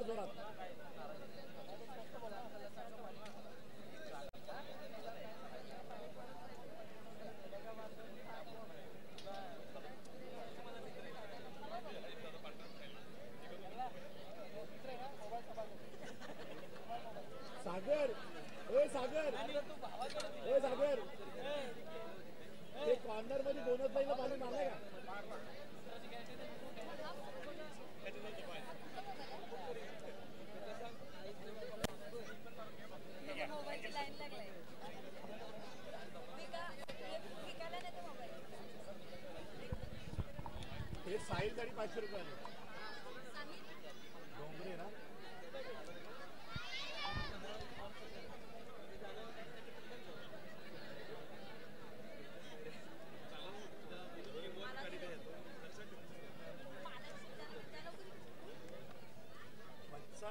सागर ते कॉर्नर मध्ये बोनस बाईला पाणी मारलाय का? हे साहिल गाडी 500 रुपये डोंगरे ना.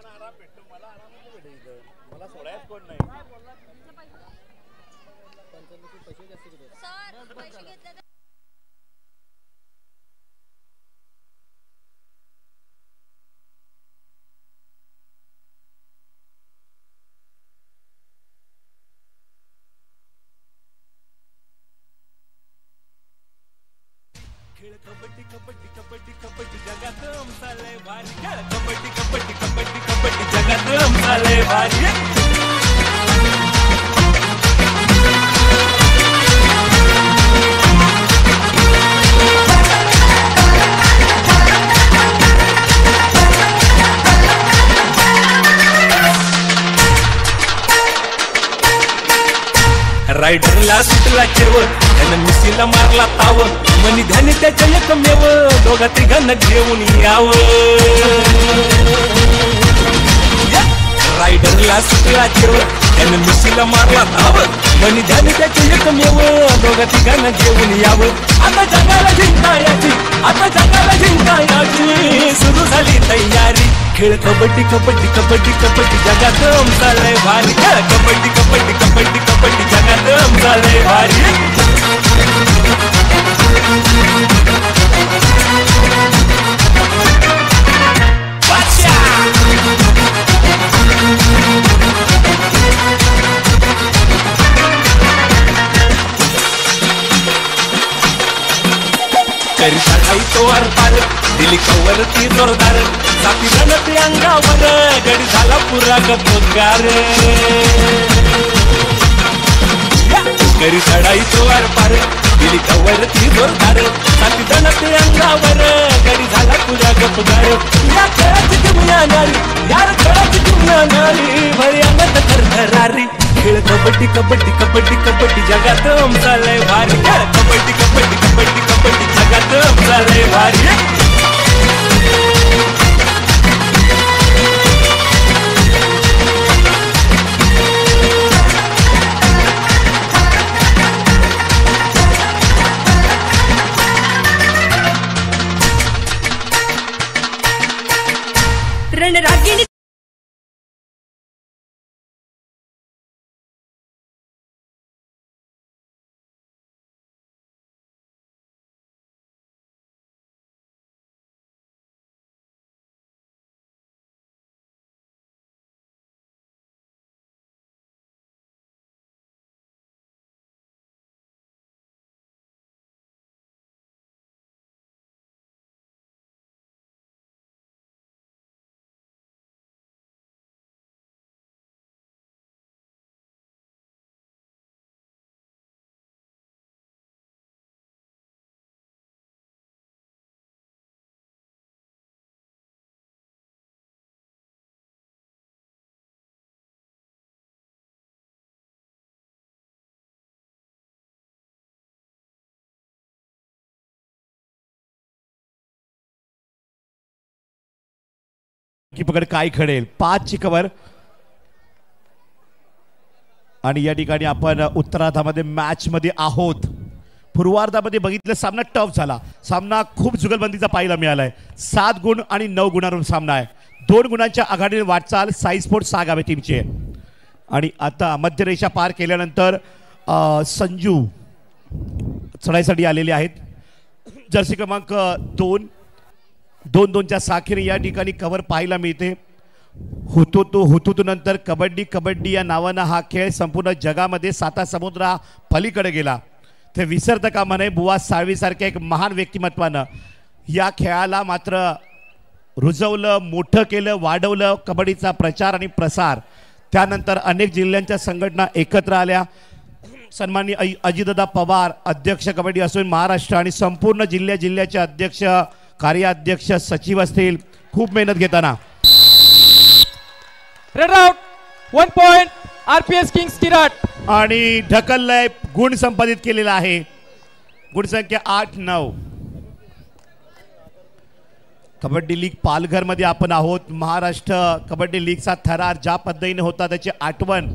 आराम भेटतो मला, आराम भेटतो इथं. मला सोडायच कोण नाही. पैसे जास्त घेतात. खेळ कबड्डी कबड्डी कबड्डी कबड्डी जगात रमसालय भारी. खेळ कबड्डी कबड्डी कबड्डी कबड्डी जगात रमसालय भारी. रायडरला सुटला केवळ त्यानं मिशीला मारला ताव. मनी ध्यानी त्याच्या एकमेव दोघा तिघांना घेऊन यावं. रायडरला सुटला केवळ त्यानं मिशीला मारला ताव. मनी ध्यानी त्याच्या एकमेव दोघा तिघांना घेऊन यावं. आता जगाला जिंकायची, आता जगाला जिंकायची सुरू झाली तयारी. खेळ कबड्डी कबड्डी कबड्डी कबड्डी जगात रमसालय भारी. खेळ कबड्डी कबड्डी कबड्डी कबड्डी जगात रमसालय भारी. करी सकाळी तो पार दिली कवर ती जोरदार. साथी रणती अंगावर गडी झाला पुरा गपगार. करी चढाई तो पार दिली कवर ती जोरदार. साथी रणती अंगावर गडी झाला पुरा गपगार. या खेळाची दुनिया नारी, यार खेळाची दुनिया नारी भरी अंगात थरथरारी. खेळ कबड्डी कबड्डी कबड्डी कबड्डी जगात रमसालय भारी. खेळ कबड्डी कबड्डी कबड्डी कबड्डी जगात रमसालय भारी. रणरागिणी कीपकडे काय घडेल. 5ची कव्हर. आणि या ठिकाणी आपण उत्तरार्धामध्ये मॅच मध्ये आहोत. पूर्वार्धामध्ये बघितलं सामना टफ झाला. सामना खूप जुगलबंदीचा पाहायला मिळालाय. 7 गुण आणि 9 गुणांवर सामना आहे. 2 गुणांच्या आघाडीवर वाटचाल साई स्पोर्ट्स सागावे टीमची आहे. आणि आता मध्यरेषा पार केल्यानंतर संजू चढाईसाठी आलेले आहेत. जर्सी क्रमांक 2-2च्या साखीने या ठिकाणी कव्हर पाहायला मिळते. हुतुतू नंतर कबड्डी कबड्डी या नावानं हा खेळ संपूर्ण जगामध्ये 7 समुद्रा पलीकडे गेला. ते विसरता कामा नये. बुवा साळवीसारख्या एक महान व्यक्तिमत्वानं या खेळाला मात्र रुजवलं, मोठं केलं, वाढवलं. कबड्डीचा प्रचार आणि प्रसार. त्यानंतर अनेक जिल्ह्यांच्या संघटना एकत्र आल्या. सन्माननीय अजितदादा पवार अध्यक्ष कबड्डी असून महाराष्ट्र आणि संपूर्ण जिल्ह्याचे अध्यक्ष, कार्याध्यक्ष, सचिव असतील, खूप मेहनत घेताना. Raid out 1 point RPS kings Kirat. आणि ढकललंय, गुण संपादित केलेला आहे. गुणसंख्या 8-9. कबड्डी लीग पालघर मध्ये आपण आहोत. महाराष्ट्र कबड्डी लीगचा थरार ज्या पद्धतीने होता त्याची आठवण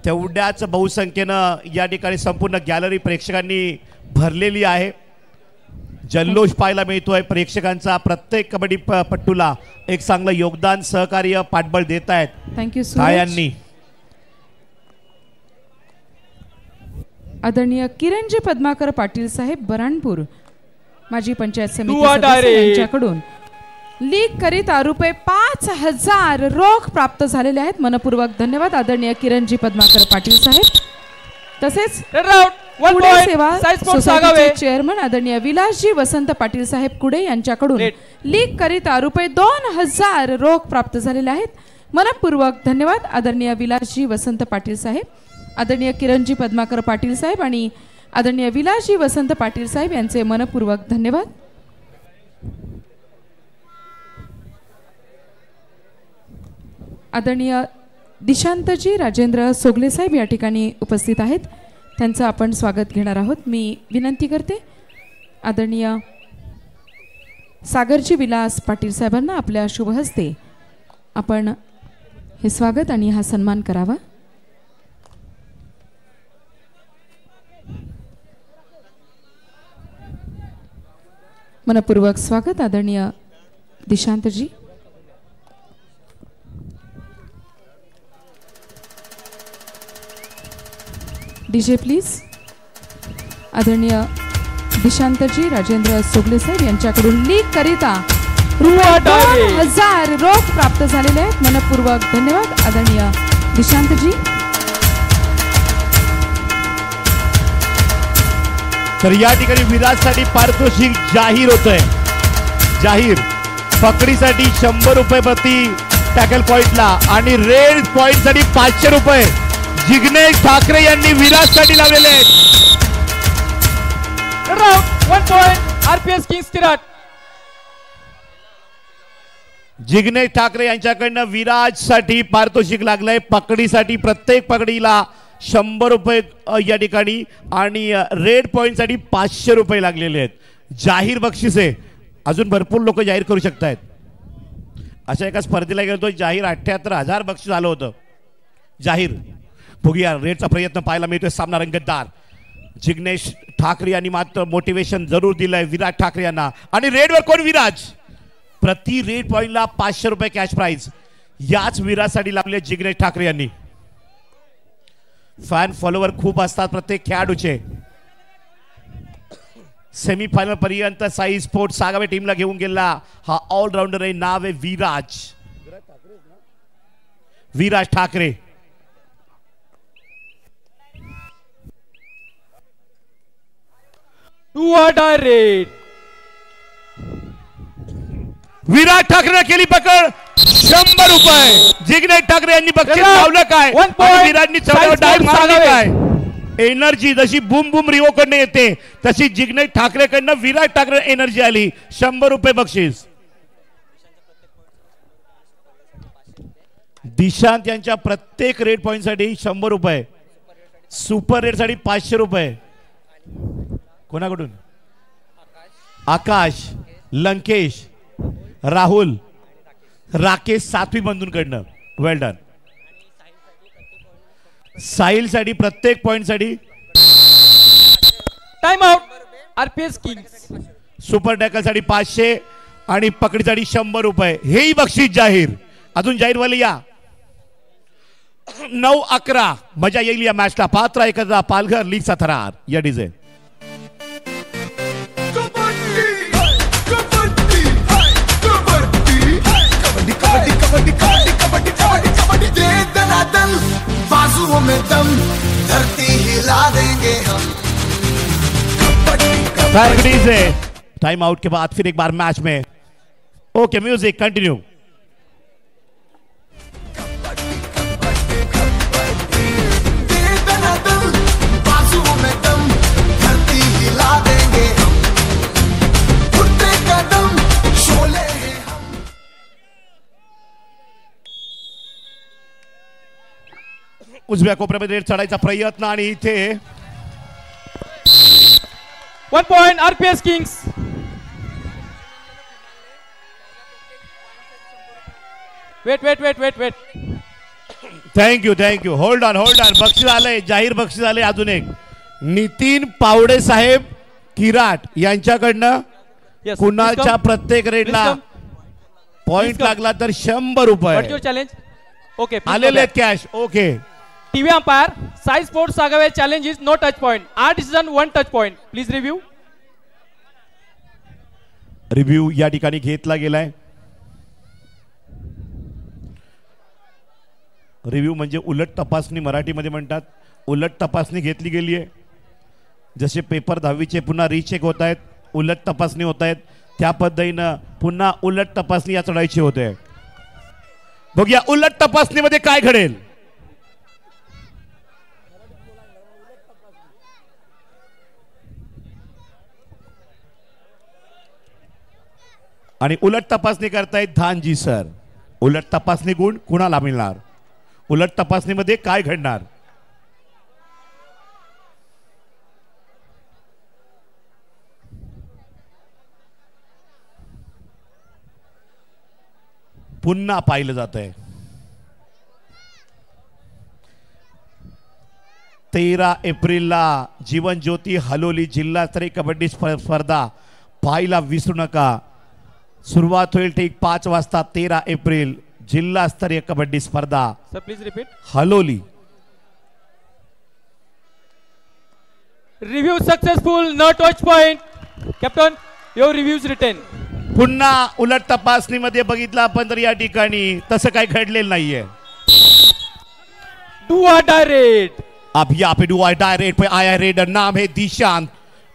तेवढ्याच बहुसंख्येनं या ठिकाणी संपूर्ण गॅलरी प्रेक्षकांनी भरलेली आहे. जल्लोष पाहायला मिळतोय प्रेक्षकांचा. प्रत्येक कबड्डी पट्टूला एक चांगलं योगदान, सहकार्य, पाठबळ देत आहेत. थँक्यू तायांनी. आदरणीय किरणजी पद्माकर पाटील साहेब बराणपूर माजी पंचायत समिती दुआ सदस्य डायरेक्ट. यांच्याकडून लीग करिता रुपये 5,000 रोख प्राप्त झालेले आहेत. मनपूर्वक धन्यवाद आदरणीय किरणजी पद्माकर पाटील साहेब. तसेच रेड आउट 1 पुणे पॉइंट सेवा साइज स्पोर्ट्स सोसायटीचे सागावे. चेअरमन आदरणीय विलासजी वसंत पाटील साहेब कुडे यांच्याकडून Red. लीग करिता रुपये 2,000 रोख प्राप्त झालेले आहेत. मनपूर्वक धन्यवाद आदरणीय विलासजी वसंत पाटील साहेब, आदरणीय किरणजी पद्माकर पाटील साहेब आणि आदरणीय विलासजी वसंत पाटील साहेब यांचे मनपूर्वक धन्यवाद. आदरणीय दिशांतजी राजेंद्र सोगले साहेब या ठिकाणी उपस्थित आहेत. त्यांचं आपण स्वागत घेणार आहोत. मी विनंती करते आदरणीय सागरजी विलास पाटील साहेबांना आपल्या शुभ हस्ते आपण हे स्वागत आणि हा सन्मान करावा. मनपूर्वक स्वागत आदरणीय दिशांतजी. DJ please. आदरणीय दिशांतजी राजेंद्र सोगले साहेब यांच्याकडून लीग करिता रुपये 2,000 रोख प्राप्त झालेले आहेत. मनपूर्वक धन्यवाद आदरणीय दिशांतजी. तर या ठिकाणी विराजसाठी पारितोषिक जाहीर होतंय. जाहीर पकडीसाठी 100 रुपये प्रति टॅकल पॉइंटला आणि रेड पॉइंट साठी 500 रुपये जिग्नेश ठाकरे यांनी विराजसाठी लावलेले आहेत. 1 point RPS kings Kirat. Jignesh Thakare यांच्याकडनं विराजसाठी पारितोषिक लागलंय. पकडीसाठी प्रत्येक पकडीला 100 रुपये या ठिकाणी आणि रेड पॉइंट साठी 500 रुपये लागलेले आहेत. जाहीर बक्षीस आहे. अजून भरपूर लोक जाहीर करू शकतायत. अशा एका स्पर्धेला गेलो जाहीर 78,000 बक्षीस आलं होतं. जाहीर बघूया रेडचा प्रयत्न पाहायला मिळतोय. सामना रंगतदार. जिग्नेश ठाकरे यांनी मात्र मोटिवेशन जरूर दिलंय विराज ठाकरे यांना. आणि रेडवर कोण? विराज. प्रति रेड पॉइंटला 500 रुपये कॅश प्राइज याच विराजसाठी लावले जिग्नेश ठाकरे यांनी. फॅन फॉलोवर खूप असतात प्रत्येक खेळाडूचे. सेमीफायनल पर्यंत साई स्पोर्ट्स सागावे टीमला घेऊन गेला हा ऑलराऊंडर आहे. नाव आहे विराज. विराज ठाकरे. डायरेक्ट. विराज ठाकरे केली पकड. 100 रुपये. जिग्नेश ठाकरे यांनी बक्षीस लावलं काय? विराजनी चढाव डाय मारली काय? एनर्जी जशी बुम बुम रिओ कडनं येते तशी जिग्नेश ठाकरे कडनं विराज ठाकरे एनर्जी आली. 100 रुपये बक्षीस. दिशांत यांच्या प्रत्येक रेड पॉइंट साठी 100 रुपये. सुपर रेड साठी 500 रुपये. कोणाकडून? आकाश, लंकेश, राहुल, राकेश सातवी बंधूंकडनं. वेल डन. साहिल साठी प्रत्येक पॉइंट साठी time out RPS Kings. Super tackle साठी 500 आणि पकडीसाठी 100 रुपये. हेही बक्षीस जाहीर. अजून जाहीर वाले या. 9-11 मजा येईल या मॅचला. पात्र एकदा पालघर लीगचा थरार या DJ. Kabaddi kabaddi kabaddi kabaddi kabaddi kabaddi time out के बाद फिर एक बार मैच में ओके म्यूजिक कंटिन्यू। उजव्या कोपऱ्यामध्ये रेड चढायचा प्रयत्न आणि इथे 1 point RPS Kings. Wait. Thank you hold on बक्षीस आलंय, जाहीर बक्षीस आलंय अजून एक नितीन पावडे साहेब किराट यांच्याकडनं Yes. कुणालच्या please come. प्रत्येक रेडला Please come. Point come. लागला तर 100 What's रुपये your challenge? Okay. please आलेले go back. Cash okay TV umpire, Sai Sports Sagave challenge is no touch point. Our decision 1 touch point. Please review. Review या ठिकाणी घेतला गेलाय। Review म्हणजे उलट तपासणी मराठीमध्ये म्हणतात। उलट तपासणी घेतली गेली आहे, जसे पेपर 10वीचे पुन्हा रिचेक होत आहेत, उलट तपासणी होत आहेत, त्या पद्धतीनं पुन्हा उलट तपासणी या चढायची होते। बघूया उलट तपासणीमध्ये काय घडेल। आणि उलट तपासणी करतायत धानजी सर। उलट तपासणी गुण कुणाला मिळणार, उलट तपासणीमध्ये काय घडणार। पुन्हा पाहिलं जात आहे 13 एप्रिलला जीवन ज्योती हलोली जिल्हास्तरीय कबड्डी स्पर्धा पाहायला विसरू नका। सुरुवात होईल ठीक 5 वाजता 13 एप्रिल जिल्हास्तरीय कबड्डी स्पर्धा Sir, please repeat. हलोली। Review successful, no touch point. Captain, your review is written. पुन्हा उलट तपासणीमध्ये बघितलं आपण तर या ठिकाणी तसं काही घडलेलं नाहीये। Do or die red. अब यहाँ पे डू आई रेड पे आया रेडर, नाम है दिशांत।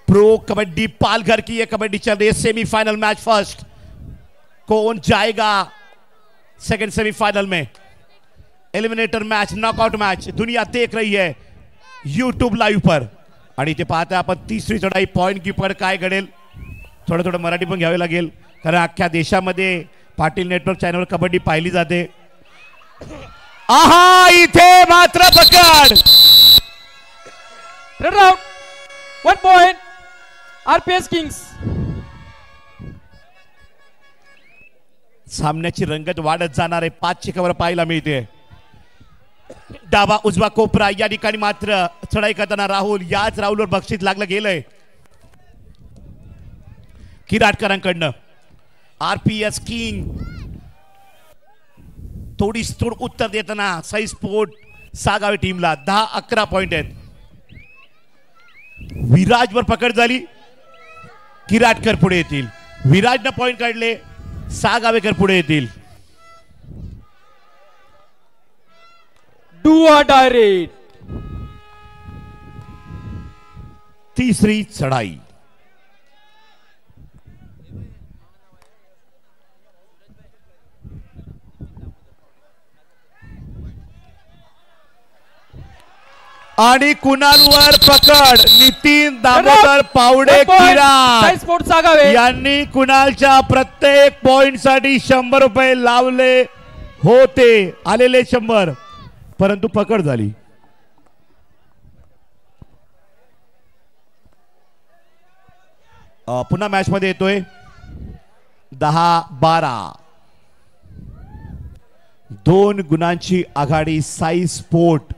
प्रो कबड्डी पालघर की ये कबड्डी चल रही है, सेमीफाइनल मैच फर्स्ट। कौन जाएगा सेकंड सेमीफाइनल में, एलिमिनेटर मैच, नॉकआउट मैच दुनिया देख रही है यूट्यूब लाईव्ह पर। आणि ते पाहता आपण तिसरी चढाई पॉइंट कीपर काय घडेल। थोडं मराठी पण घ्यावे लागेल, कारण अख्ख्या देशामध्ये पाटील नेटवर्क चॅनलवर कबड्डी पाहिली जाते। आहा इथे मात्र पकड। Red out. 1 point. RPS Kings. सामन्याची रंगत वाढत जाणार आहे, 5 कव्हर पाहायला मिळते। डावा उजवा कोपरा या ठिकाणी मात्र चढाई करताना राहुल, याच राहुलवर बक्षीस लागलं गेलंय किराटकरांकडनं। आरपीएस किंग थोड उत्तर देताना साई स्पोर्ट सागावे टीमला 10-11 पॉइंट आहेत। विराजवर पकड झाली, किराटकर पुढे येतील। विराजनं पॉइंट काढले, सागावेकर पुढे येतील। Do or die red. तिसरी चढाई आणि कुणालवर पकड। Nitin Damodar Pawde One point. किराट Sai Sports Sagave. यांनी कुणालच्या प्रत्येक पॉइंट साठी 100 रुपये लावले होते, आलेले 100, परंतु पकड झाली। पुन्हा मॅच मध्ये येतोय 10-12, 2 गुणांची आघाडी साई स्पोर्ट।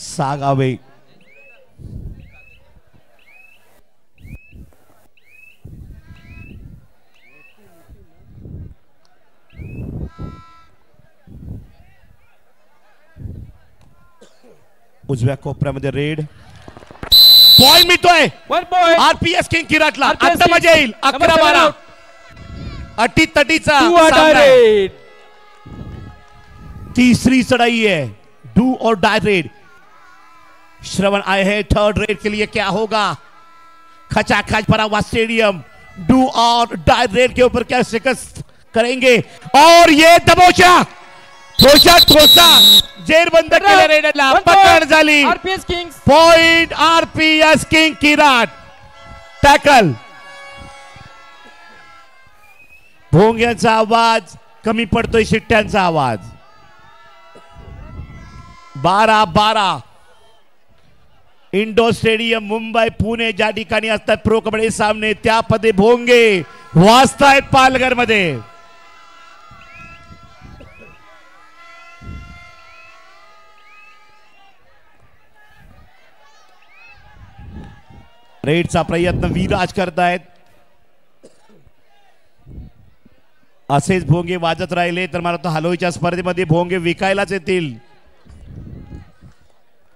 सागावे उजव्या कोपऱ्यामध्ये रेड पॉइंट मिळतोय। 1 point. आरपीएस किंग किराटला। RPS आता Kings. मजा येईल। Number 11-12 out. अटी तटीचा Do or die सामना आहे। red. तीसरी चढाई आहे, डू और डाय रेड। श्रवण आए हैं थर्ड रेड के लिए, क्या होगा? खचाखच भरा हुआ स्टेडियम, डू और डाई रेड के ऊपर क्या शिकस्त करेंगे? और ये दबोचा ठोसा जेरबंद केले रेडरला, पकड झाली. RPS kings point RPS king Kirat. Tackle. भोंग्याचा आवाज कमी पडतोय, शिट्ट्यांचा आवाज. 12-12 इंडोर स्टेडियम मुंबई पुणे ज्या ठिकाणी असतात प्रो कबड्डी सामने, त्यामध्ये भोंगे वाजतायत पालघर मध्ये. रेडचा प्रयत्न विराज करतायत. असेच भोंगे वाजत राहिले तर मला तो हलोईच्या स्पर्धेमध्ये भोंगे विकायलाच येतील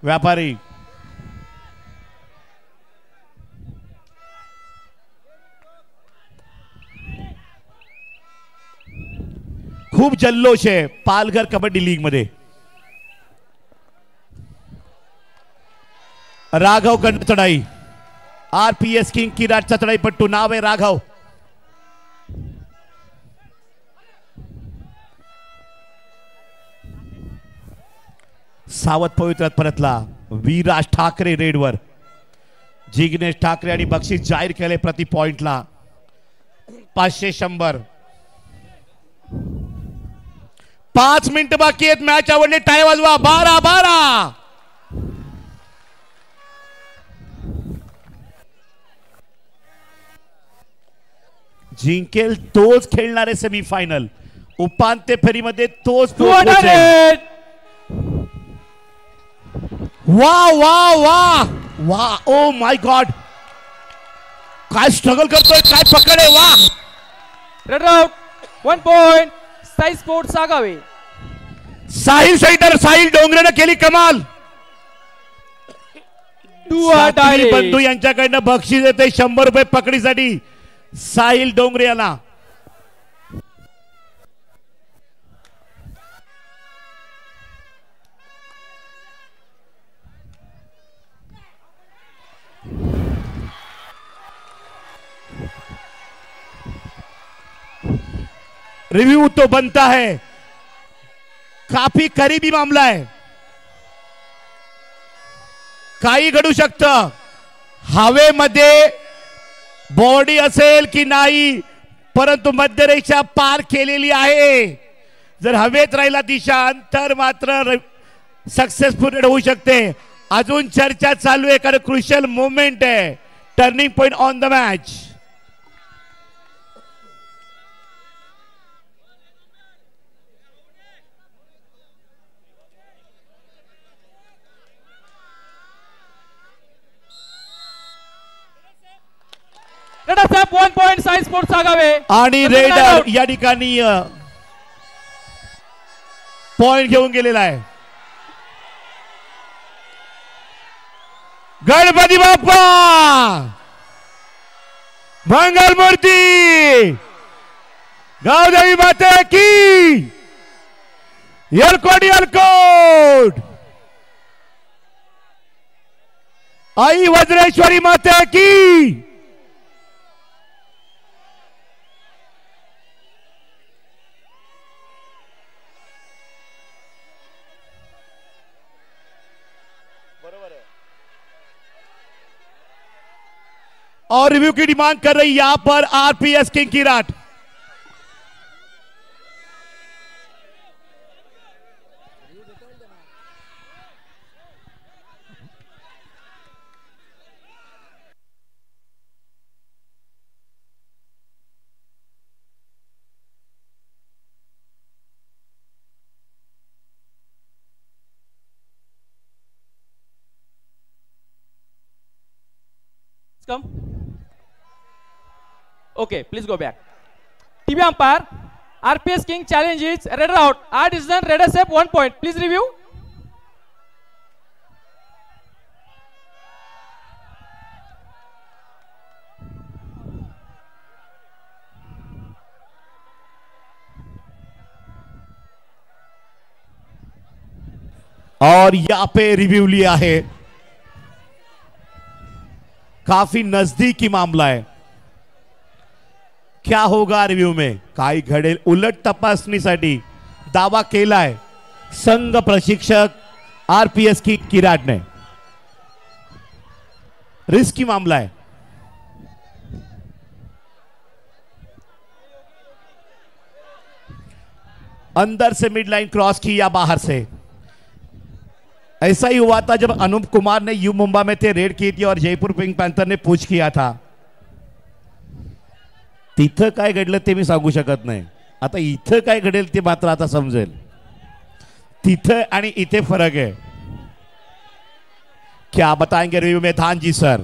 व्यापारी. खूप जल्लोष आहे पालघर कबड्डी लीग मध्ये. राघव कंड चढाई, आरपीएस किंग किराटचा चढाईपट्टू, नाव आहे राघव. सावध पवित्रात परतला विराज ठाकरे रेडवर. जिग्नेश ठाकरे आणि बक्षीस जाहीर केले प्रति पॉइंटला 500-100. 5 मिनिट बाकी आहेत मॅच आवडणे. टाय वाजवा. 12-12. जिंकेल तोच खेळणारे सेमीफायनल. उपांत्य फेरीमध्ये तोच पोहोचेल. वा वा वा वा. ओ माय गॉड, काय स्ट्रगल करतोय, काय पकड आहे. वा. Raid out. 1 point Sai sports Sagave. Sahil सैटर, साहिल डोंगरेनं केली कमाल. सात्विक बंधू यांच्याकडनं बक्षीस येते 100 रुपये पकडीसाठी साहिल डोंगरे यांना. रिव्यू तो बनता है, काफी करीबी मामला आहे. काही घडू शकतं. हवेमध्ये बॉडी असेल की नाही, परंतु मध्यरेषा पार केलेली आहे. जर हवेत राहिला दिशा तर मात्र सक्सेसफुल होऊ शकते. अजून चर्चा चालू आहे कारण क्रुशियल मोमेंट आहे, turning point on the match. Raid असेप 1 पॉइंट साई स्पोर्ट्स सागावे. आणि रेडर या ठिकाणी पॉइंट घेऊन गेलेला आहे. गणपती बाप्पा मंगल मूर्ती, गावदेवी माते की येलकोट येलकोट, आई वज्रेश्वरी माते की. और रिव्यू की डिमांड कर रही यहां पर RPS king Kirat. Come. Okay, please go back. TV umpire, RPS King challenge is red out. Our decision, red accept 1 point. Please review. और यहाँ पे रिव्यू लिया है काफी नजदीकी मामला आहे. क्या होगा रिव्ह्यू में काय घडेल उलट तपासणीसाठी दावा केलाय संघ प्रशिक्षक आरपीएस की किराडने. रिस्की मामला है. अंदर से मिड लाइन क्रॉस की या बाहर से. ऐसा ही हुआ था जब अनूप कुमार ने यू मुंबा में थे रेड की थी और जयपुर पिंक पैंथर ने पूछ किया था. तिथं काय घडलं ते मी सांगू शकत नाही. आता इथं काय घडेल ते मात्र आता समजेल. तिथं आणि इथे फरक है. क्या बताएंगे रिव्यू में धान जी सर.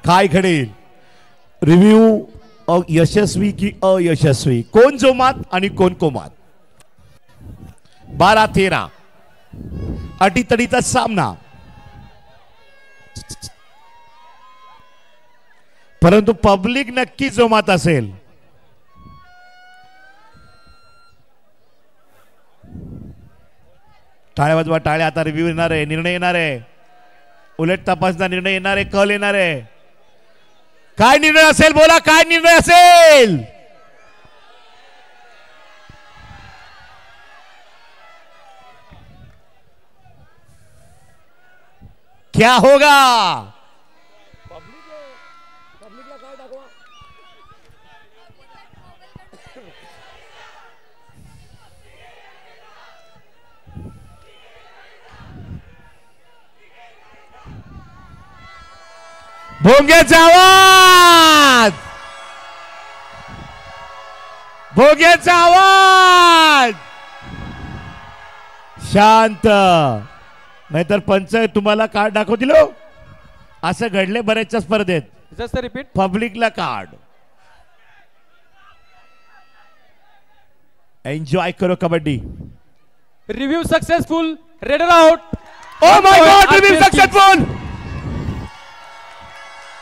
काय घडेल रिव्ह्यू यशस्वी की अयशस्वी. कोण जोमात आणि कोण कोमात. 12-13 अटीतडीचा सामना. परंतु पब्लिक नक्की जोमात असेल. टाळ्या वाजवा टाळ्या. आता रिव्ह्यू येणार आहे. निर्णय येणार आहे. उलट तपासचा निर्णय येणार आहे. कल येणार आहे. काय निर्णय असेल बोला. काय निर्णय असेल. क्या होगा. भोंग्याचा आवाज. भोंग्याचा आवाज. शांत. नाहीतर पंच तुम्हाला कार्ड दाखवतील. असं घडले बऱ्याचशा स्पर्धेत. Just repeat. पब्लिकला कार्ड. एन्जॉय करो kabaddi. Review successful. Raider out. Oh my god. Review successful.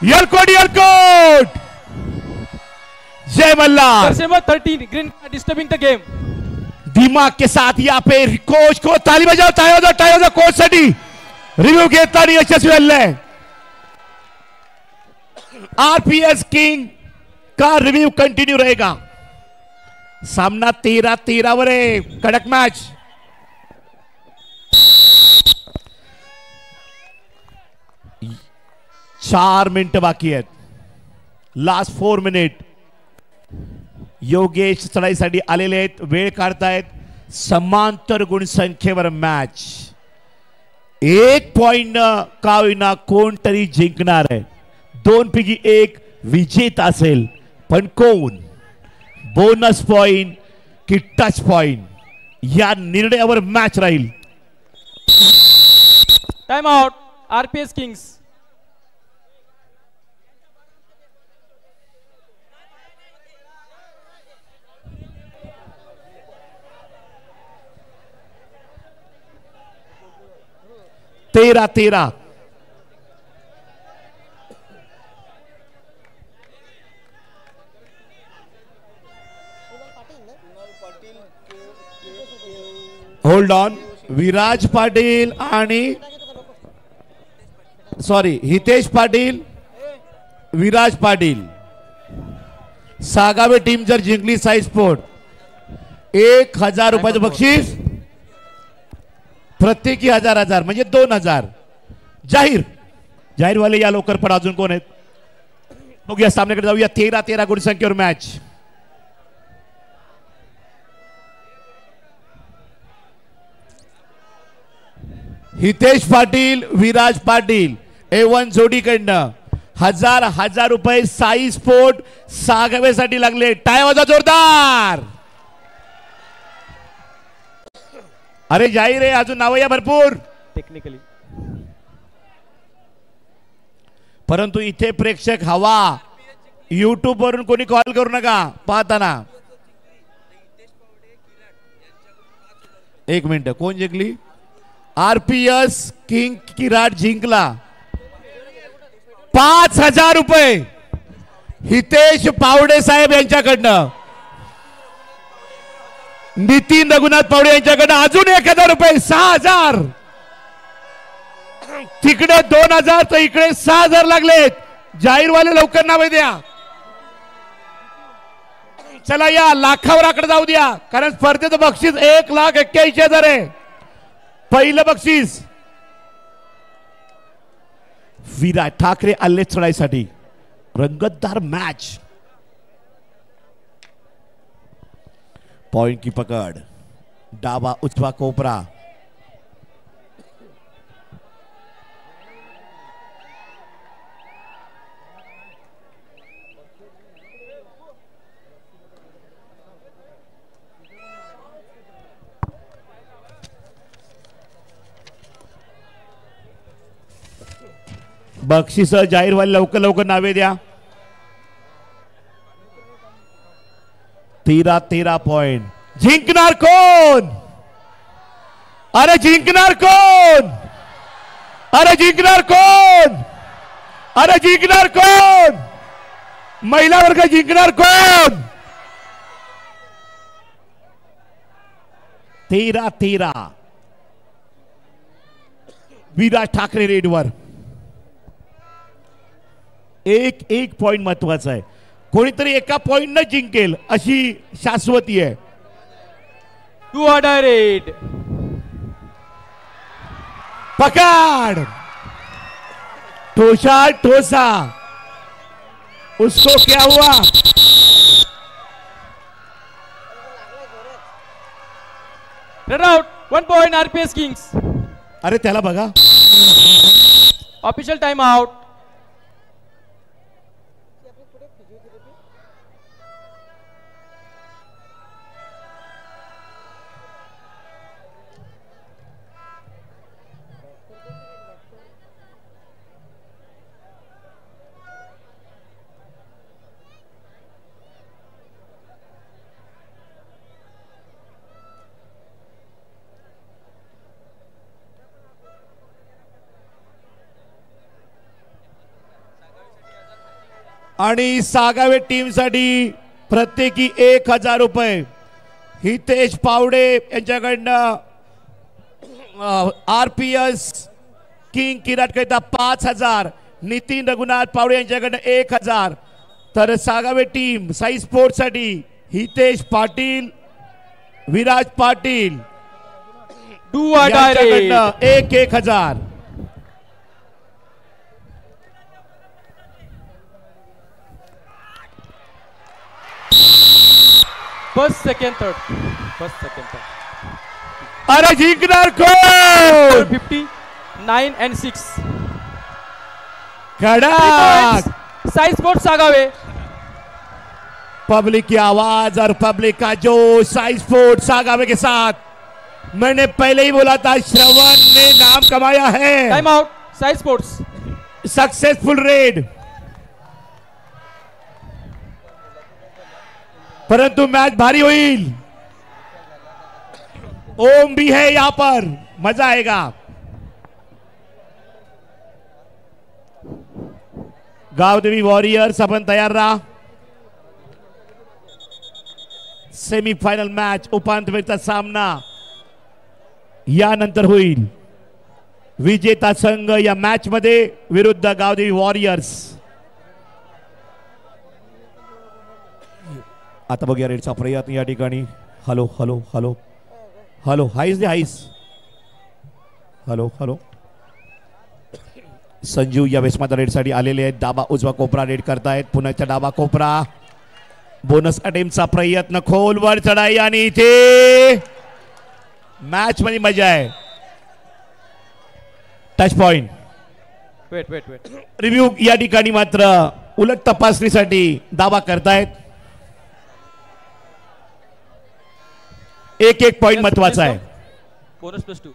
यलकोट यलकोट. जय Malhar. Number 13 green disturbing the game. दिमाग के साथ यहाँ पे कोच को ताली बजाओ. टाळी वाजवा कोच साठी. रिव्ह्यू घेताना यशस्वी झालंय. आरपीएस किंग का रिव्ह्यू कंटिन्यू रहेगा. सामना 13-13 वर आहे. कडक मॅच. चार मिनिटं बाकी आहेत. Last 4 minute. योगेश चढाईसाठी आलेले आहेत. वेळ काढतायत. समांतर गुणसंख्येवर मॅच. 1 पॉइंट का होईना कोणतरी जिंकणार आहे. 2 पैकी 1 विजेता असेल. पण कोण. बोनस पॉइंट की टच पॉइंट. या निर्णयावर मॅच राहील. Time out RPS kings. तेरा तेरा. Hold on. विराज पाटील आणि सॉरी हितेश पाटील, विराज पाटील. सागावे टीम जर जिंकली साई स्पोर्ट 1000 रुपयाचं बक्षीस, प्रत्येकी 1000 म्हणजे 2000 जाहीर. जाहीरवाले या लवकर, पण अजून कोण आहेत बघूया. सामन्याकडे जाऊया. 13-13 गुण संख्येवर मॅच. हितेश पाटील, विराज पाटील A1 जोडीकडनं 1000 रुपये साई स्पोर्ट सागावेसाठी लागले. टाळ्या वाजवा जोरदार. अरे जाहीर आहे, अजून नाव या भरपूर टेक्निकली, परंतु इथे प्रेक्षक हवा. युट्यूब वरून कोणी कॉल करू नका पाहताना. 1 मिनिट. कोण जिंकली? आरपीएस किंग किराट जिंकला 5000 रुपये हितेश पावडे साहेब यांच्याकडनं. नितीन रघुनाथ पावडे यांच्याकडनं अजून 1000 रुपये. 6000. तिकडे 2000 तर इकडे 6000 लागलेत. जाहीरवाले लवकर नावे द्या. चला या लाखावर आकडे जाऊ द्या, कारण स्पर्धेचं बक्षीस 1,81,000 आहे. पहिलं बक्षीस विराज ठाकरे आले चढाईसाठी. रंगतदार मॅच. पॉइंट की पकड. डावा उजवा कोपरा. बक्षीस जाहीर व्हायला लवकर लवकर नावे द्या. 13-13 पॉइंट. जिंकणार कोण? अरे जिंकणार कोण? अरे जिंकणार कोण? अरे जिंकणार कोण? महिला वर्ग जिंकणार कोण? 13-13. विराज ठाकरे रेडवर. एक पॉइंट महत्वाचा आहे. कोणीतरी एका पॉइंट न जिंकेल अशी शाश्वती आहे. टू ऑर्डर रेड. पकड़. ठोसा ठोसा. उसको क्या हुआ? Raid out. 1 point RPS kings. अरे त्याला बघा. Official time out. आणि सागावे टीम साठी प्रत्येकी 1000 रुपये. हितेश पावडे यांच्याकडनं आरपीएस किंग किराट करिता 5000. नितीन रघुनाथ पावडे यांच्याकडनं 1000. तर सागावे टीम साई स्पोर्ट्स साठी हितेश पाटील, विराज पाटील यांच्याकडनं 1000. First second third. First second third. अरे जिंकणार कोण? 59 and 6. कडक. साई स्पोर्ट्स सागावे. पब्लिक की आवाज और पब्लिक का जोश. साई स्पोर्ट्स सागावे के साथ मैंने पहले ही बोला था श्रवण ने नाम कमाया है। Time out Sai sports. Successful red, परंतु मैच भारी होईल। ओम भी है यहां पर, मजा आएगा। गावदेवी वॉरियर्स आपण तयार राहा। सेमीफायनल मॅच उपांत्यपूर्वचा सामना यानंतर होईल। विजेता संघ या मॅच मध्ये विरुद्ध गावदेवी वॉरियर्स। आता बघूया रेडचा प्रयत्न या ठिकाणी। हॅलो हॅलो हॅलो हॅलो, हाईस दे हाईस। हॅलो हॅलो, संजू या वेसमाता रेडसाठी आलेले आहेत। डाबा उजवा कोपरा रेड करतायत। पुण्याचा डाबा कोपरा, बोनस अटेम्प्टचा प्रयत्न, खोलवर चढाई आणि इथे मॅच मध्ये मजा आहे। Touch point, wait wait wait, review या ठिकाणी मात्र उलट तपासणीसाठी दावा करतायत। एक एक पॉइंट महत्वाचा आहे। बोनस +2।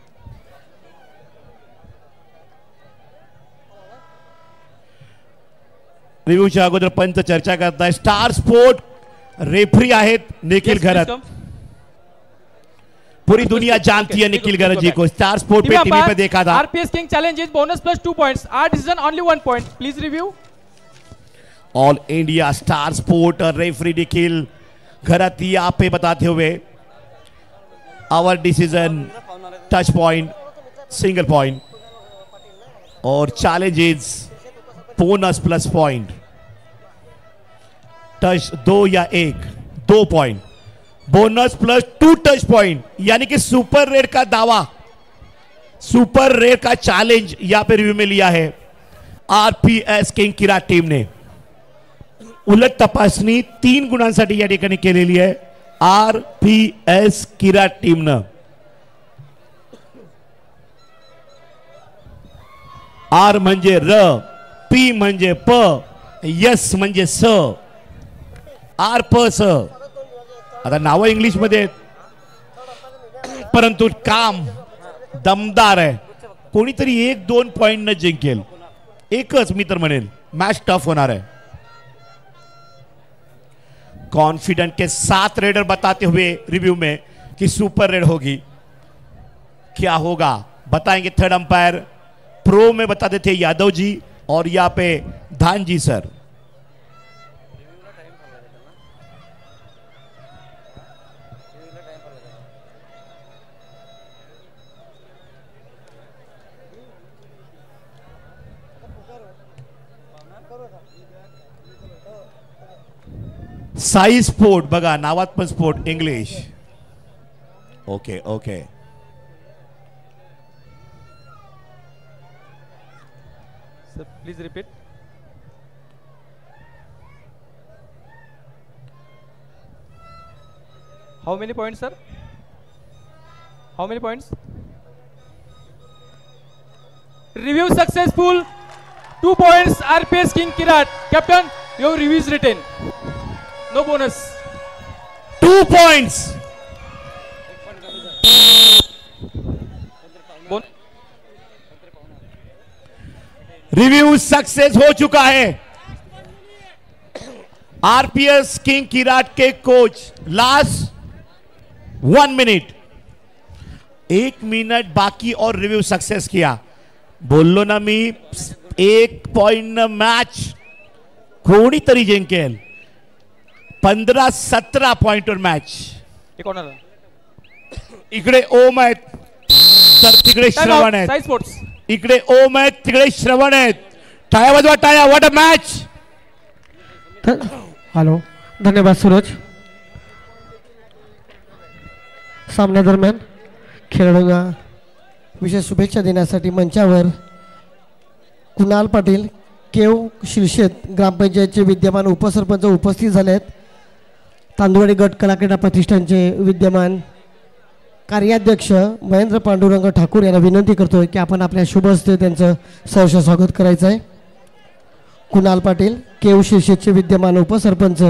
रिव्ह्यूच्या अगोदर पंच चर्चा करताय। स्टार स्पोर्ट रेफरी आहेत निखिल घरत। पूरी दुनिया जानती है निखिल घरत जी को। स्टार स्पोर्ट पे टीवी पे देखा था। RPS king challenges bonus +2 points. Our decision only 1 point. Please review. All India Star sport referee Nikhil Gharat यहाँ पे बताते हुए, our decision touch point, single point और challenges bonus plus point. Touch 2 या 1, 2 पॉइंट, बोनस +2 टच पॉइंट, यानी कि super red का दावा, सुपर रेड का चैलेंज यहां पे रिव्यू में लिया है आरपीएस किंग किराट टीम ने। उलट तपासणी 3 गुणांसाठी या ठिकाणी केलेली आहे आरपीएस किराट टीमनं। आर म्हणजे र, पी म्हणजे प, यस म्हणजे स, आर प स। आता नाव इंग्लिश मध्ये आहेत, परंतु काम दमदार आहे। कोणीतरी 1-2 पॉइंट न जिंकेल, एकच मी तर म्हणेल मॅच टफ होणार है। कॉन्फिडेंट के साथ रेडर बताते हुए रिव्यू में कि सुपर रेड होगी। क्या होगा बताएंगे थर्ड अंपायर। प्रो में बताते थे यादव जी और यहाँ पे धान जी सर। साई स्पोर्ट बघा, नावात पण sport English. Okay okay, sir please repeat. How many points sir? How many points? Review successful, 2 points RPS King Kirat. Captain, your review is written. No bonus. 2 points. Review success हो चुका है। RPS king किराट के coach last 1 minute, 1 minute बाकी और review success KIA. बोललो ना मी, 1 point match कोणीतरी जिंकेल। 15-17 पॉइंटवर match. इकडे ओम आहेत तर तिकडे श्रवण आहेत। साई स्पोर्ट्स। इकडे ओम आहेत तिकडे श्रवण आहेत। टाळ्या वाजवा टाळ्या, व्हॉट अ मॅच। हॅलो, धन्यवाद सूरज। सामन्यादरम्यान खेळाडूंना विशेष शुभेच्छा देण्यासाठी मंचावर कुणाल पाटील, केव शिरशेत ग्रामपंचायतचे विद्यमान उपसरपंच उपस्थित झाले आहेत। तांदुळवाडी गट कला क्रीडा प्रतिष्ठानचे विद्यमान कार्याध्यक्ष महेंद्र पांडुरंग ठाकूर यांना विनंती करतोय की आपण आपल्या शुभ हस्ते त्यांचं सहर्ष स्वागत करायचं आहे। कुणाल पाटील, केव शिरशेतचे विद्यमान उपसरपंच,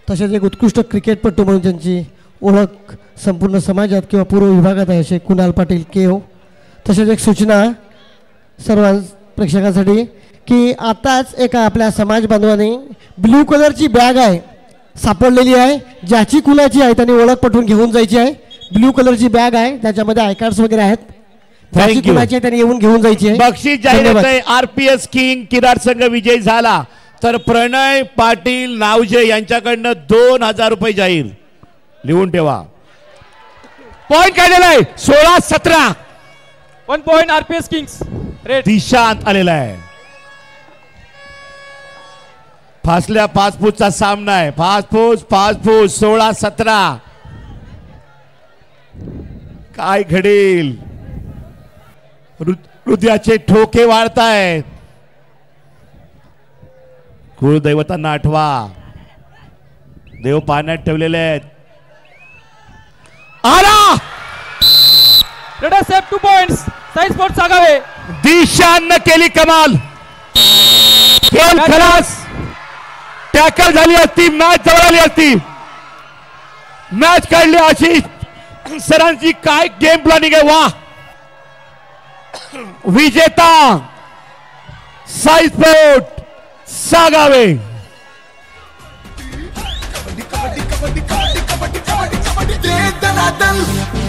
तसेच एक उत्कृष्ट क्रिकेटपटू म्हणून त्यांची ओळख संपूर्ण समाजात किंवा पूर्व विभागात आहे असे कुणाल पाटील केव. तसेच एक सूचना सर्व प्रेक्षकांसाठी की आताच एका आपल्या समाज बांधवांनी ब्ल्यू कलरची बॅग आहे सापडलेली आहे, ज्याची कुणाची आहे त्यांनी ओळख पटवून घेऊन जायची आहे. ब्ल्यू कलरची बॅग आहे, त्याच्यामध्ये आय कार्ड्स वगैरे आहेत, ज्याची कुणाची आहे त्यांनी येऊन घेऊन जायची आहे. बक्षीस जाहीर होतंय. RPS किंग किराड संघ विजयी झाला तर प्रणय पाटील नावजे यांच्याकडनं 2000 रुपये जाहीर. लिहून ठेवा. पॉइंट काढलेला आहे 16-17. 1 point RPS Kings. Red. Dishant आलेला आहे. फासल्या 5 फूटचा सामना आहे. 5 फूट 16-17. काय घडेल. हृदयाचे ठोके वाढतायत. कुळदैवतांना आठवा. देव पाण्यात ठेवलेले आहेत. आला Red Asep 2 points. Sai Sports सागावे. दिशांना केली कमाल. खेळ खलास. टॅकल झाली असती, मॅच जवळ आली असती. मॅच काढली अशी सरांची काय गेम प्लॅनिंग आहे. वा विजेता साई स्पोर्ट सागावे.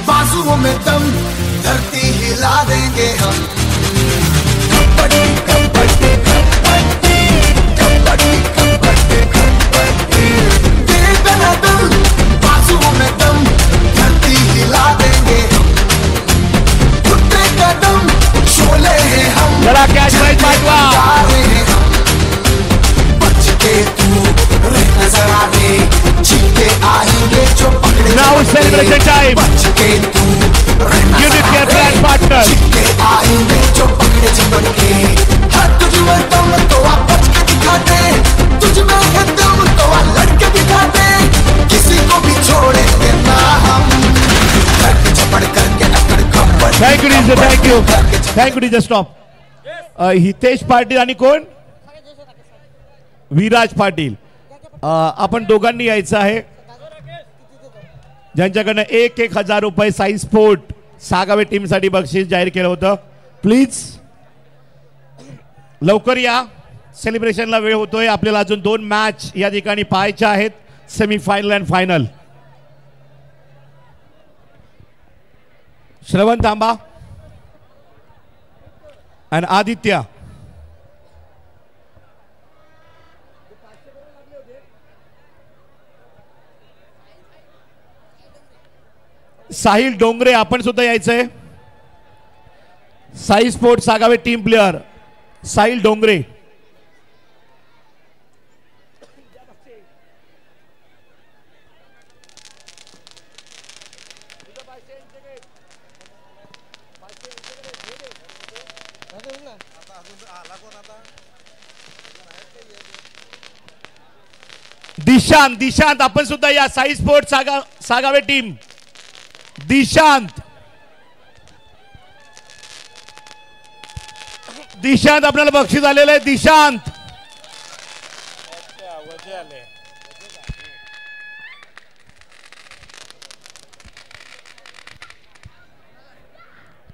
बाजुओं में दम, धरती हिला देंगे हम. कबड्डी कबड्डी कबड्डी कबड्डी कबड्डी कबड्डी. दे दनादन, बाजुओं में दम, धरती हिला देंगे हम. घुटने कदम, शोले हैं हम. जरा कैच प्राइज बांटवा. बच के तू रहना जरा रे, जीते आएंगे जो पकड़े. Now celebration time. बच के तू रहना Unit जरा care रे, brand partner. जीते आएंगे जो पकड़े जीवन के. हर तुझ में दम तो आ बच के दिखा दे, तुझ में है दम तो आ लड़के दिखा दे. किसी को भी छोड़ेंगे ना हम. करके झपड़ करके अकड़ खपड़. Thank you DJ. Thank you DJ. Stop. Hitesh Patil आणि कोण. विराज पाटील. आपण दोघांनी यायचं आहे. ज्यांच्याकडनं 1,000 रुपये साई स्पोर्ट सागावे टीम साठी बक्षीस जाहीर केलं होतं. प्लीज लवकर या. सेलिब्रेशनला वेळ होतोय. आपल्याला अजून 2 मॅच या ठिकाणी पाहायच्या आहेत, सेमीफायनल अँड फायनल. श्रवण थांबा आणि आदित्य. साहिल डोंगरे आपण सुद्धा यायचंय. Sai sport Sagave team player Sahil Dongre. Dishant आपण सुद्धा या. Sai sport Sagave team. दिशांत आपल्याला बक्षीस आलेलं आहे. दिशांत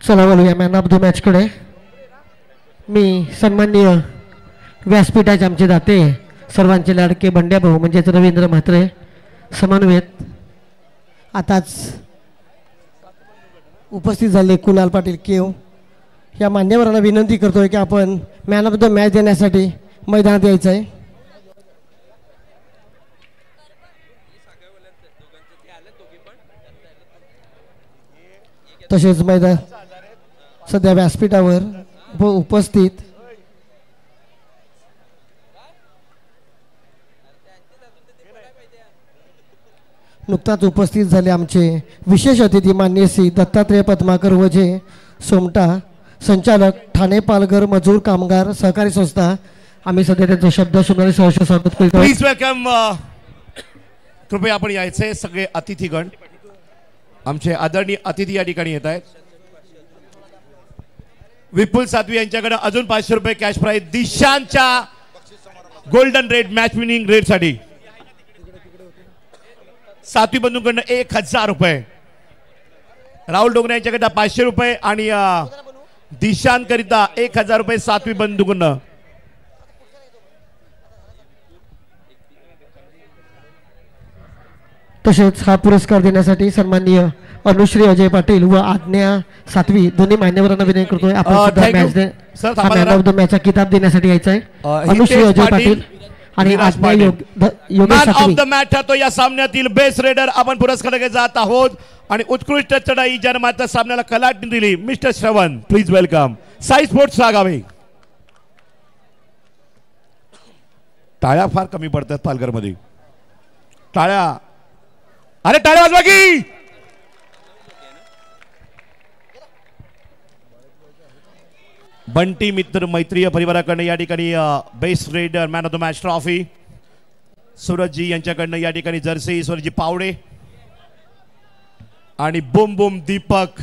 चला बोलूया मॅन ऑफ द मॅच कडे. मी सन्माननीय व्यासपीठाचे आमचे दाते सर्वांचे लाडके बंड्या भाऊ म्हणजेच रवींद्र म्हात्रे समन्वयक आताच उपस्थित झाले कुणाल पाटील केव या मान्यवरांना विनंती करतोय की आपण मॅन ऑफ द मॅच देण्यासाठी मैदानात यायचं आहे. तसेच मैदान सध्या व्यासपीठावर उपस्थित नुकताच उपस्थित झाले आमचे विशेष अतिथी मान्य श्री दत्तात्रेय पद्माकर वजे सोमटा संचालक ठाणे पालघर मजूर कामगार सहकारी संस्था. आम्ही सध्या त्यांचा शब्द सुनारी सहर्ष स्वागत करतो. Please welcome. कृपया आपण यायचे सगळे अतिथीगण. आमचे आदरणीय अतिथी या ठिकाणी येत आहेत. विपुल सातवी यांच्याकडे अजून 500 रुपये कॅश प्राइज दिशांच्या golden raid match winning raid साठी. सातवी बंधूंकडनं 1000 रुपये. राहुल डोंगरे यांच्याकडे 500 रुपये आणि दिशांत करिता 1000 रुपये सातवी बंधूंकडनं. तसेच हा पुरस्कार देण्यासाठी सन्माननीय अनुश्री अजय पाटील व आज्ञा सातवी दोन्ही मान्यवरांना विनंती करतोय आपण सुद्धा मॅच ऑफ द मॅचचा किताब देण्यासाठी यायचा आहे. अनुश्री अजय पाटील आणि आज्ञा योगेश ऑफ द मॅच ठरतो या सामन्यातील बेस्ट रेडर आपण पुरस्कार जात आहोत आणि उत्कृष्ट चढाई ज्याने मात्र सामन्याला कलाटणी दिली mister Shravan. Please welcome. Sai sports Sagave. टाळ्या फार कमी पडतात पालघरमध्ये. टाळ्या, अरे टाळ्या वाजवा की. बंटी मित्र मैत्रीय परिवाराकडनं या ठिकाणी best raider man of the match trophy Surajji यांच्याकडनं या ठिकाणी जर्सी सूरजजी पावडे आणि boom boom Deepak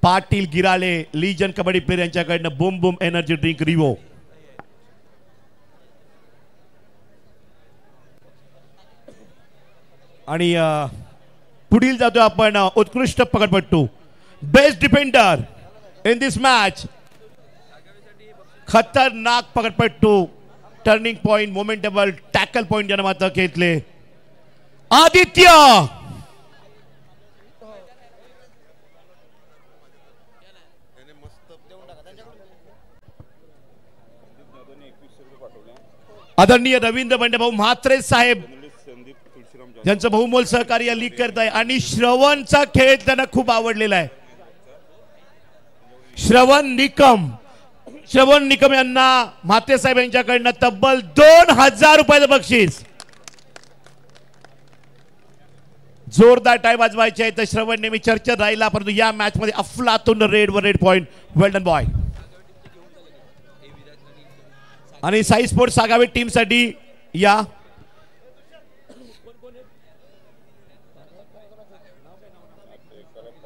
Patil Girale legion kabaddi player यांच्याकडनं boom boom energy drink Revo. आणि पुढील जातो आपण उत्कृष्ट पकडपट्टू best defender in this match. खतरनाक पकडपट्टू टर्निंग पॉइंट मोमेंटेबल टॅकल पॉइंट ज्यानं मात्र घेतले आदित्य. आदरणीय रवींद्र बंडेभाऊ म्हात्रे साहेब ज्यांचं बहुमोल सहकार्य लीग करत आहे आणि श्रवणचा खेळ त्यांना खूप आवडलेला आहे. श्रवण निकम यांना म्हात्रे साहेब यांच्याकडनं तब्बल 2000 रुपयाचं बक्षीस. जोरदार टाय वाजवायचे आहे तर श्रवण नेहमी चर्चेत राहिला परंतु या मॅच मध्ये अफलातून रेड पॉइंट. वेल डन बॉय. आणि साई स्पोर्ट्स सागावे टीम साठी या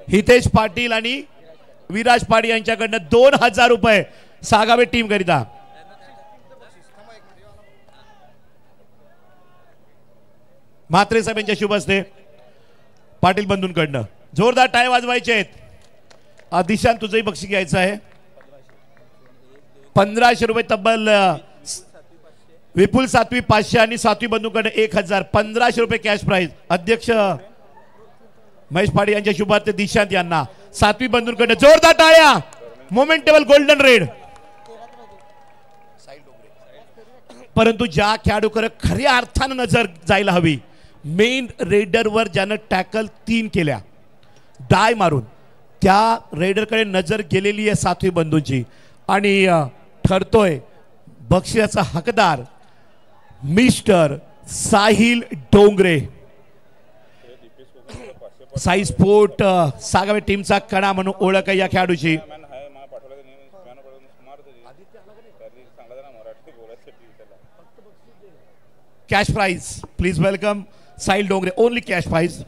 हितेश पाटील आणि विराज पाटील यांच्याकडनं 2000 रुपये सागावे टीम करिता. म्हात्रे साहेब यांच्या शुभ हस्ते पाटील बंधूंकडनं जोरदार टाय वाजवायचे आहेत. दिशांत तुझंही बक्षीस घ्यायचं आहे 1500 रुपये तब्बल. विपुल सातवी 500 आणि सातवी बंधूंकडनं 1000 1500 रुपये कॅश प्राइज. अध्यक्ष महेश पाटील यांच्या शुभार्थ दिशांत यांना सातवी बंधूंकडनं जोरदार टाळ्या. मोमेंटेबल गोल्डन रेड. परंतु ज्या खेळाडूकडे खऱ्या अर्थानं नजर जायला हवी मेन रेडरवर ज्यानं टॅकल 3 केल्या डाय मारून त्या रेडरकडे नजर गेलेली आहे सातवी बंधूंची आणि ठरतोय बक्षिसाचा हकदार मिस्टर साहिल डोंगरे. साई स्पोर्ट सागावे टीमचा कणा म्हणून ओळख आहे या खेळाडूची. Cash prize please welcome Sahil Dongre. Only cash prize.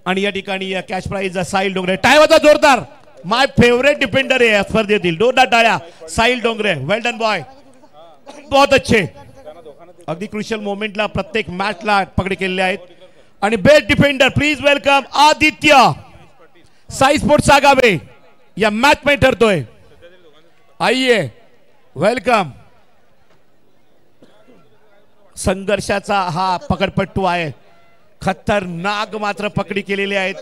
आणि या ठिकाणी कॅश प्राइज साहिल डोंगरे. टाळ्या वाजवा जोरदार. माय फेवरेट डिफेंडर आहे स्पर्धेतील. जोरदार टाळ्या साहिल डोंगरे. वेल डन बॉय. बहुत अच्छे. अगदी क्रुशियल मोमेंटला प्रत्येक मॅचला पकडी केलेले आहेत. आणि best defender please welcome Aditya. Sai sports Sagave या मॅच मध्ये ठरतोय. आइए वेलकम. संघर्षाचा हा पकडपट्टू आहे. खतरनाक मात्र पकडी केलेले आहेत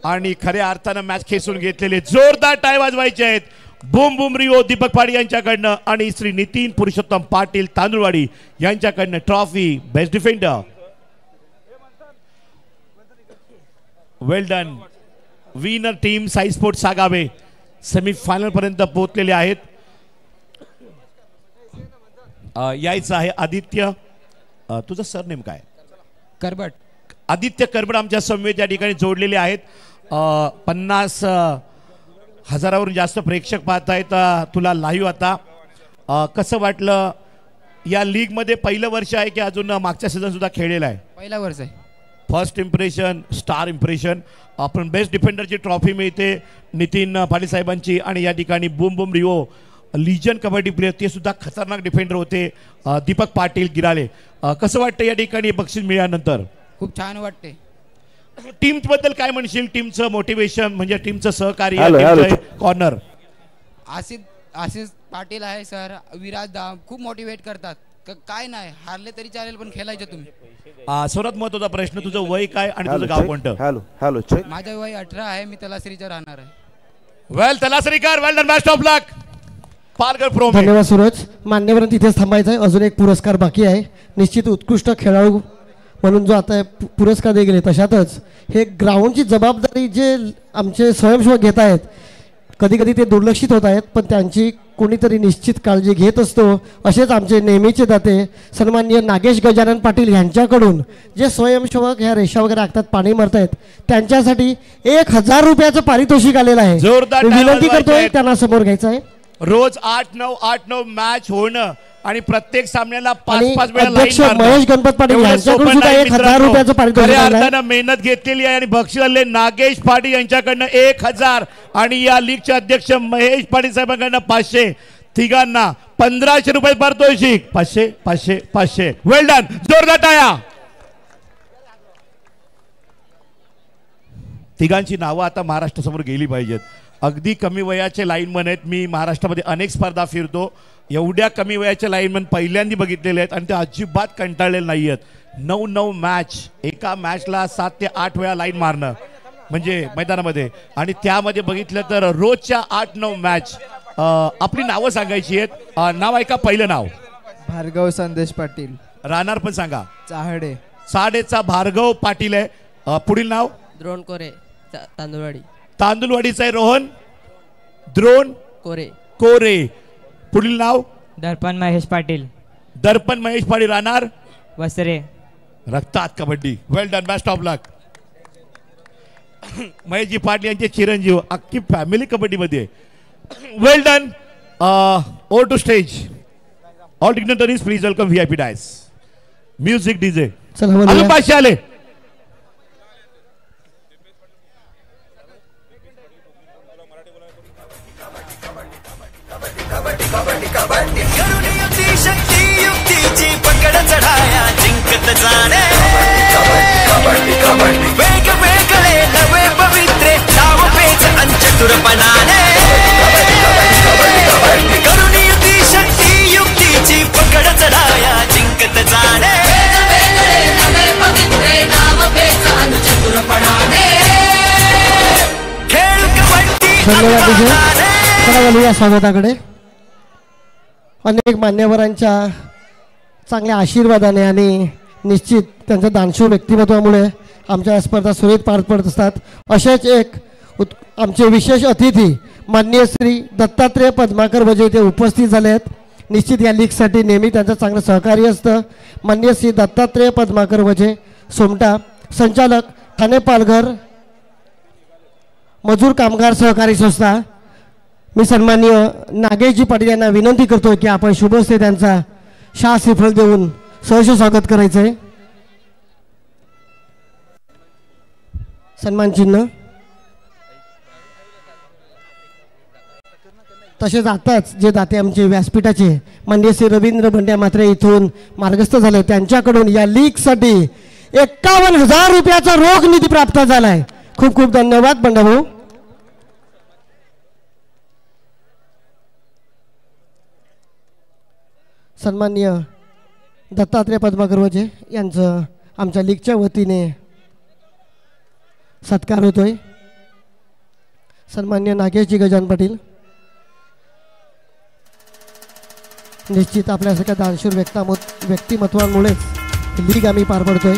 आणि खऱ्या अर्थानं मॅच खेचून घेतलेले. जोरदार टाय वाजवायचे आहेत. बुम बुम रिओ दीपक पाटील यांच्याकडनं आणि श्री नितीन पुरुषोत्तम पाटील तांदुळवाडी यांच्याकडनं trophy best defender. Well done. Winner team Sai sports Sagave semifinal पर्यंत पोहोचलेले आहेत. यायचं आहे आदित्य. तुझं सरनेम काय? करबट. आदित्य करबट आमच्या समवेत या ठिकाणी जोडलेले आहेत. 50,000वरून जास्त प्रेक्षक पाहत आहेत तुला लाईव्ह. आता कसं वाटलं या लीग मध्ये? पहिलं वर्ष आहे की अजून मागच्या सीझन सुद्धा खेळलेला आहे? पहिला वर्ष आहे. First impression star impression. आपण बेस्ट डिफेंडरची ट्रॉफी मिळते नितीन पाटील साहेबांची आणि या ठिकाणी बुम बुम रिओ लिजन कबड्डी प्लेयर ते सुद्धा खतरनाक डिफेंडर होते दीपक पाटील गिराळे. कसं वाटतं या ठिकाणी बक्षीस मिळाल्यानंतर? खूप छान वाटते. टीम बद्दल काय म्हणशील? टीमचं मोटिवेशन म्हणजे टीमचं सहकार्य कॉर्नर. आशिष पाटील आहे सर, विराज दा खूप मोटिवेट करतात. काय नाही हारले तरी चालेल पण खेळायचे तुम्ही. सर्वात महत्वाचा प्रश्न, तुझं वय काय आणि तुझं गाव कोणतं? हॅलो माझं वय 18 आहे. मी तलासरीचा राहणार आहे. वेल तलासरीकर, well done, best of luck. Palghar pro. धन्यवाद सूरज. मान्यवर तिथेच थांबायचं आहे. अजून एक पुरस्कार बाकी आहे. निश्चित उत्कृष्ट खेळाडू म्हणून जो आता पुरस्कार दिले गेले तशातच हे ग्राउंडची जबाबदारी जे आमचे स्वयंसेवक घेत आहेत, कधी कधी ते दुर्लक्षित होत आहेत, पण त्यांची कोणीतरी निश्चित काळजी घेत असतो. असेच आमचे नेहमीचे दाते सन्माननीय नागेश गजानन पाटील यांच्याकडून जे स्वयंसेवक ह्या रेषा वगैरे आखतात, पाणी मारतायत, त्यांच्यासाठी 1000 रुपयाचं पारितोषिक आलेलं आहे. जोरदार विनंती करतोय त्यांना समोर घ्यायचं आहे. रोज 8-9 मॅच होणं आणि प्रत्येक सामन्याला 5-5 वेळा अध्यक्ष लाईन महेश गणपत पाटील यांच्याकडून सुद्धा 1000 रुपयाचं पारितोषिक आहे. मेहनत घेतलेली आहे आणि बक्षीस आले नागेश पाटील यांच्याकडनं 1000 आणि या लीगचे अध्यक्ष महेश पाटील साहेबांकडनं 500. तिघांना 1500 रुपये पारितोषिक. 500. वेल डन, जोरदार टाळ्या. तिघांची नावं आता महाराष्ट्रासमोर गेली पाहिजेत. अगदी कमी वयाचे लाईनमन आहेत. मी महाराष्ट्रामध्ये अनेक स्पर्धा फिरतो, एवढ्या कमी वयाचे लाईनमन पहिल्यांदा बघितलेले आहेत आणि ते अजिबात कंटाळलेले नाही आहेत. 9 मॅच, एका मॅचला 7 ते 8 वेळा लाईन मारणं म्हणजे मैदानामध्ये, आणि त्यामध्ये बघितलं तर रोजच्या 8-9 मॅच. आपली नावं सांगायची आहेत. नाव ऐका. पहिलं नाव भार्गव संदेश पाटील. राहणार पण सांगा. चाहडे. चाहडेचा भार्गव पाटील आहे. पुढील नाव द्रोण कोरे, तांदुळवाडी. तांदुलवाडीचा आहे रोहन द्रोण कोरे. पुढील नाव दर्पण महेश पाटील. दर्पण महेश पाटील, राहणार वसरे. रक्तात kabaddi. Well done, best of luck. Maheshji Patil यांचे चिरंजीव, अख्खी फॅमिली कबड्डी मध्ये. Well done. Over to stage. All dignitaries please welcome VIP dais. Music DJ. अजून 500 आले. शक्ती युक्तीची पकड चढाया जिंकत जाणे. वेगवेगळे नवे पवित्रे डाव पेच अंचतुरपणाने. करून युती शक्ती युक्तीची पकड चढाया जिंकत जाणे. खेळ कबड्डी. या स्वागताकडे अनेक मान्यवरांच्या चांगल्या आशीर्वादाने आणि निश्चित त्यांच्या दानशूर व्यक्तिमत्वामुळे आमच्या स्पर्धा सुरळीत पार पडत असतात. असेच एक आमचे विशेष अतिथी माननीय श्री दत्तात्रेय पद्माकर वजे इथे उपस्थित झाले आहेत. निश्चित या लीगसाठी नेहमी त्यांचं चांगलं सहकार्य असतं. माननीय श्री दत्तात्रेय पद्माकर वजे सोमटा, संचालक ठाणे पालघर मजूर कामगार सहकारी संस्था. मी सन्माननीय नागेशजी पाटील यांना विनंती करतो की आपण शुभस्ते त्यांचा शाह श्रीफळ देऊन सहर्ष स्वागत करायचं आहे. सन्मान चिन्ह. तसेच आताच जे दाते आमचे व्यासपीठाचे माननीय श्री रवींद्र भंड्या मात्रे इथून मार्गस्थ झाले, त्यांच्याकडून या लीगसाठी 51,000 रुपयाचा रोख निधी प्राप्त झालाय. खूप खूप धन्यवाद बंडाभाऊ. सन्माननीय दत्तात्रेय पद्माकर वजे यांचं आमच्या लीगच्या वतीने सत्कार होतोय. सन्माननीय नागेशजी गजानन पाटील. निश्चित आपल्यासारख्या दानशूर व्यक्तिमत्वांमुळेच लीग आम्ही पार पडतोय.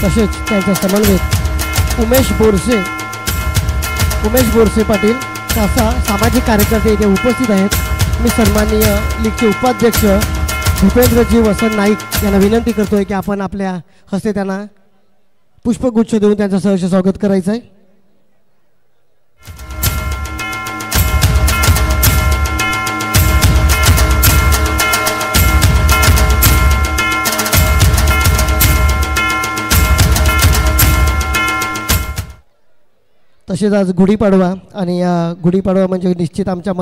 तसेच त्यांच्या समन्वयक उमेश बोरसे पाटील असा सामाजिक कार्यकर्ते इथे उपस्थित आहेत. मी सन्माननीय लीगचे उपाध्यक्ष भूपेंद्रजी वसंत नाईक यांना विनंती करतोय की आपण आपल्या हस्ते त्यांना पुष्पगुच्छ देऊन त्यांचं सहर्ष स्वागत करायचं आहे. तसेच आज गुढीपाडवा आणि या गुढीपाडवा म्हणजे निश्चित आमच्या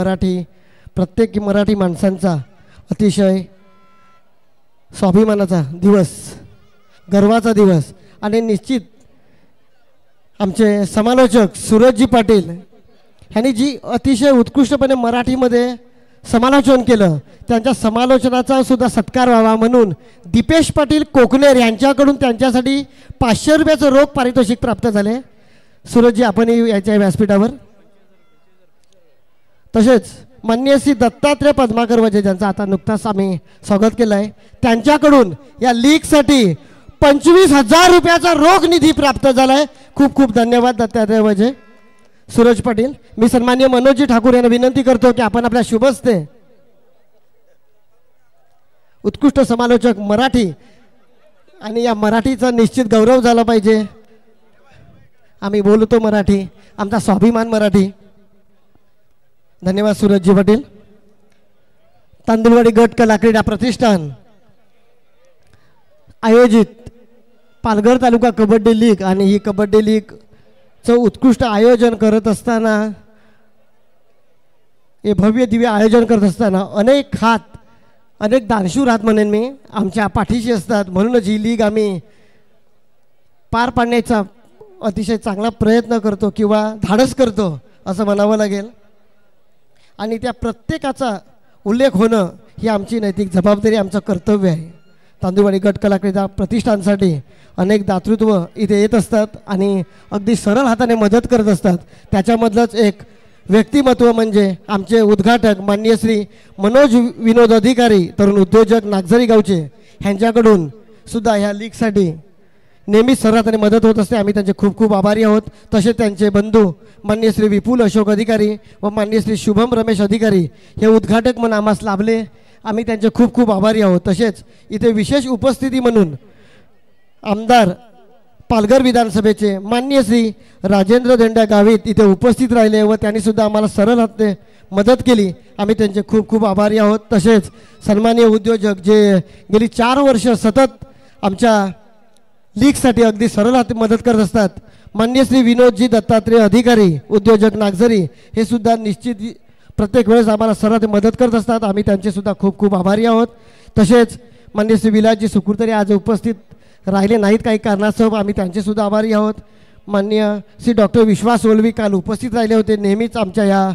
प्रत्येक मराठी माणसांचा अतिशय स्वाभिमानाचा दिवस, गर्वाचा दिवस. आणि निश्चित आमचे समालोचक सूरजजी पाटील ह्यांनी जी अतिशय उत्कृष्टपणे मराठीमध्ये समालोचन केलं, त्यांच्या समालोचनाचा सुद्धा सत्कार व्हावा म्हणून दीपेश पाटील कोकणेर यांच्याकडून त्यांच्यासाठी 500 रुपयाचं रोख पारितोषिक प्राप्त झाले. सूरजजी आपणही याच्या व्यासपीठावर. तसेच माननीय श्री दत्तात्रय पद्माकर वजे ज्यांचा आता नुकताच आम्ही स्वागत केलं आहे, त्यांच्याकडून या लीगसाठी 25,000 रुपयाचा रोख निधी प्राप्त झाला आहे. खूप खूप धन्यवाद दत्तात्रय वजे, सूरज पाटील. मी सन्माननीय मनोजजी ठाकूर यांना विनंती करतो की आपण आपल्या शुभ हस्ते उत्कृष्ट समालोचक मराठी आणि या मराठीचा निश्चित गौरव झाला पाहिजे. आम्ही बोलतो मराठी, आमचा स्वाभिमान मराठी. धन्यवाद सूरजजी पाटील. तांदुळवाडी गट कला क्रीडा प्रतिष्ठान आयोजित पालघर तालुका कबड्डी लीग आणि ही कबड्डी लीगचं उत्कृष्ट आयोजन करत असताना, हे भव्य दिव्य आयोजन करत असताना अनेक दानशूर हात म्हणेन मी आमच्या पाठीशी असतात. म्हणूनच ही लीग आम्ही पार पाडण्याचा अतिशय चांगला प्रयत्न करतो किंवा धाडस करतो असं म्हणावं लागेल. आणि त्या प्रत्येकाचा उल्लेख होणं ही आमची नैतिक जबाबदारी, आमचं कर्तव्य आहे. तांदुळवाडी गट कला क्रीडा प्रतिष्ठानसाठी अनेक दातृत्व इथे येत असतात आणि अगदी सरळ हाताने मदत करत असतात. त्याच्यामधलंच एक व्यक्तिमत्व म्हणजे आमचे उद्घाटक माननीय श्री मनोज विनोद अधिकारी, तरुण उद्योजक नागझरी गावचे, ह्यांच्याकडून सुद्धा ह्या लीगसाठी नेहमीच सरळ हाताने मदत होत असते. आम्ही त्यांचे खूप खूप आभारी आहोत. तसेच त्यांचे बंधू माननीय श्री विपुल अशोक अधिकारी व माननीय श्री शुभम रमेश अधिकारी हे उद्घाटक म्हणून आम्हास लाभले. आम्ही त्यांचे खूप खूप आभारी आहोत. तसेच इथे विशेष उपस्थिती म्हणून आमदार पालघर विधानसभेचे माननीय श्री राजेंद्र देंड्या गावित इथे उपस्थित राहिले व त्यांनी सुद्धा आम्हाला सरळ हाताने मदत केली. आम्ही त्यांचे खूप खूप आभारी आहोत. तसेच सन्माननीय उद्योजक जे गेली 4 वर्ष सतत आमच्या लीगसाठी अगदी सरळ हाती मदत करत असतात, माननीय श्री विनोदजी दत्तात्रय अधिकारी उद्योजक नागझरी, हे सुद्धा निश्चित प्रत्येक वेळेस आम्हाला सरळ हाती मदत करत असतात. आम्ही त्यांचे सुद्धा खूप खूप आभारी आहोत. तसेच माननीय श्री विलासजी सुकुरतरे आज उपस्थित राहिले नाहीत काही कारणास्तव, आम्ही त्यांचे सुद्धा आभारी आहोत. माननीय श्री डॉक्टर विश्वास ओलवी काल उपस्थित राहिले होते, नेहमीच आमच्या या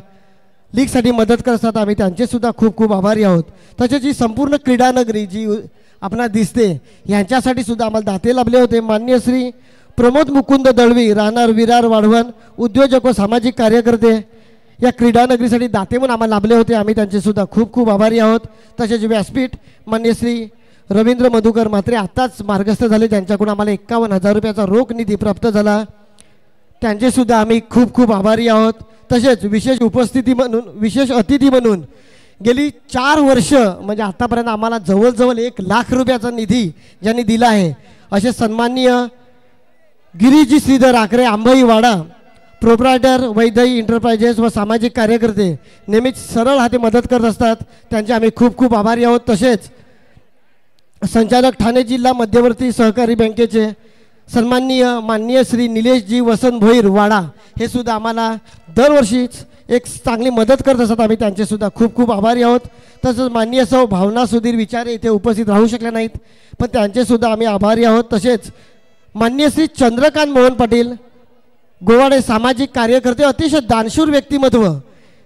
लीगसाठी मदत करत असतात. आम्ही त्यांचे सुद्धा खूप खूप आभारी आहोत. तसेच ही संपूर्ण क्रीडानगरी जी आपणास दिसते यांच्यासाठी सुद्धा आम्हाला दाते लाभले होते. माननीय श्री प्रमोद मुकुंद दळवी, राहणार विरार वाढवण, उद्योजक व सामाजिक कार्यकर्ते, या क्रीडानगरीसाठी दाते म्हणून आम्हाला लाभले होते. आम्ही त्यांचे सुद्धा खूप खूप आभारी आहोत. तसेच व्यासपीठ माननीय श्री रवींद्र मधुकर म्हात्रे आत्ताच मार्गस्थ झाले, त्यांच्याकडून आम्हाला 51,000 रुपयाचा रोख निधी प्राप्त झाला. त्यांचे सुद्धा आम्ही खूप खूप आभारी आहोत. तसेच विशेष अतिथी म्हणून गेली 4 वर्ष म्हणजे आतापर्यंत आम्हाला जवळजवळ 1 लाख रुपयाचा निधी ज्यांनी दिला आहे असे सन्माननीय गिरीजी श्रीधर आकरे आंबई वाडा, प्रोप्रायटर वैदई इंटरप्राइजेस व सामाजिक कार्यकर्ते नेहमीच सरळ हाती मदत करत असतात. त्यांचे आम्ही खूप खूप आभारी आहोत. तसेच संचालक ठाणे जिल्हा मध्यवर्ती सहकारी बँकेचे माननीय श्री निलेशजी वसंत भोईर वाडा, हे सुद्धा आम्हाला दरवर्षीच एक चांगली मदत करत असतात. आम्ही त्यांचे सुद्धा खूप खूप आभारी आहोत. तसंच माननीय सौ भावना सुधीर विचारे इथे उपस्थित राहू शकल्या नाहीत, पण त्यांचे सुद्धा आम्ही आभारी आहोत. तसेच माननीय श्री चंद्रकांत मोहन पाटील गोवाडे, सामाजिक कार्यकर्ते, अतिशय दानशूर व्यक्तिमत्व,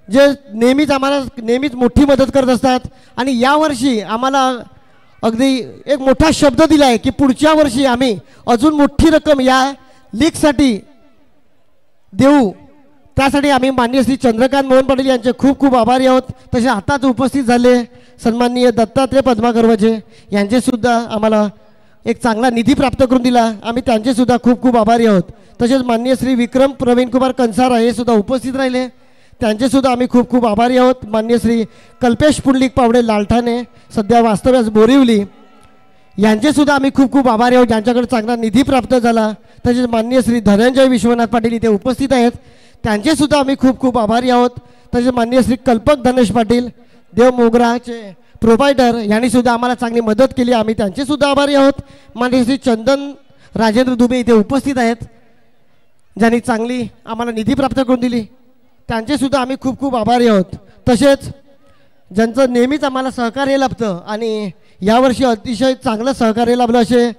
जे नेहमीच मोठी मदत करत असतात. आणि यावर्षी आम्हाला अगदी एक मोठा शब्द दिला आहे की पुढच्या वर्षी आम्ही अजून मोठी रक्कम या लीगसाठी देऊ. त्यासाठी आम्ही माननीय श्री चंद्रकांत मोहन पाटील यांचे खूप खूप आभारी आहोत. तसे आताच उपस्थित झाले सन्माननीय दत्तात्रय पद्माकर वजे यांचे सुद्धा आम्हाला एक चांगला निधी प्राप्त करून दिला. आम्ही त्यांचे सुद्धा खूप खूप आभारी आहोत. तसेच माननीय श्री विक्रम प्रवीण कुमार कंसारा हे सुद्धा उपस्थित राहिले, त्यांचे सुद्धा आम्ही खूप खूप आभारी आहोत. माननीय श्री कल्पेश पुंडलिक पावडे लालठाणे, सध्या वास्तव्यास बोरिवली, यांचे सुद्धा आम्ही खूप खूप आभारी आहोत, ज्यांच्याकडे चांगला निधी प्राप्त झाला. तसेच माननीय श्री धनंजय विश्वनाथ पाटील इथे उपस्थित आहेत, त्यांचे सुद्धा आम्ही खूप खूप आभारी आहोत. तसेच माननीय श्री कल्पक धनेश पाटील देव मोगराचे प्रोव्हायडर यांनी सुद्धा आम्हाला चांगली मदत केली, आम्ही त्यांचे सुद्धा आभारी आहोत. माननीय श्री चंदन राजेंद्र दुबे इथे उपस्थित आहेत. ज्यांनी चांगली आम्हाला निधी प्राप्त करून दिली त्यांचे सुद्धा आम्ही खूप खूप आभारी आहोत. तसेच ज्यांचं नेहमीच आम्हाला सहकार्य लाभतं आणि यावर्षी अतिशय चांगलं सहकार्य लाभलं असे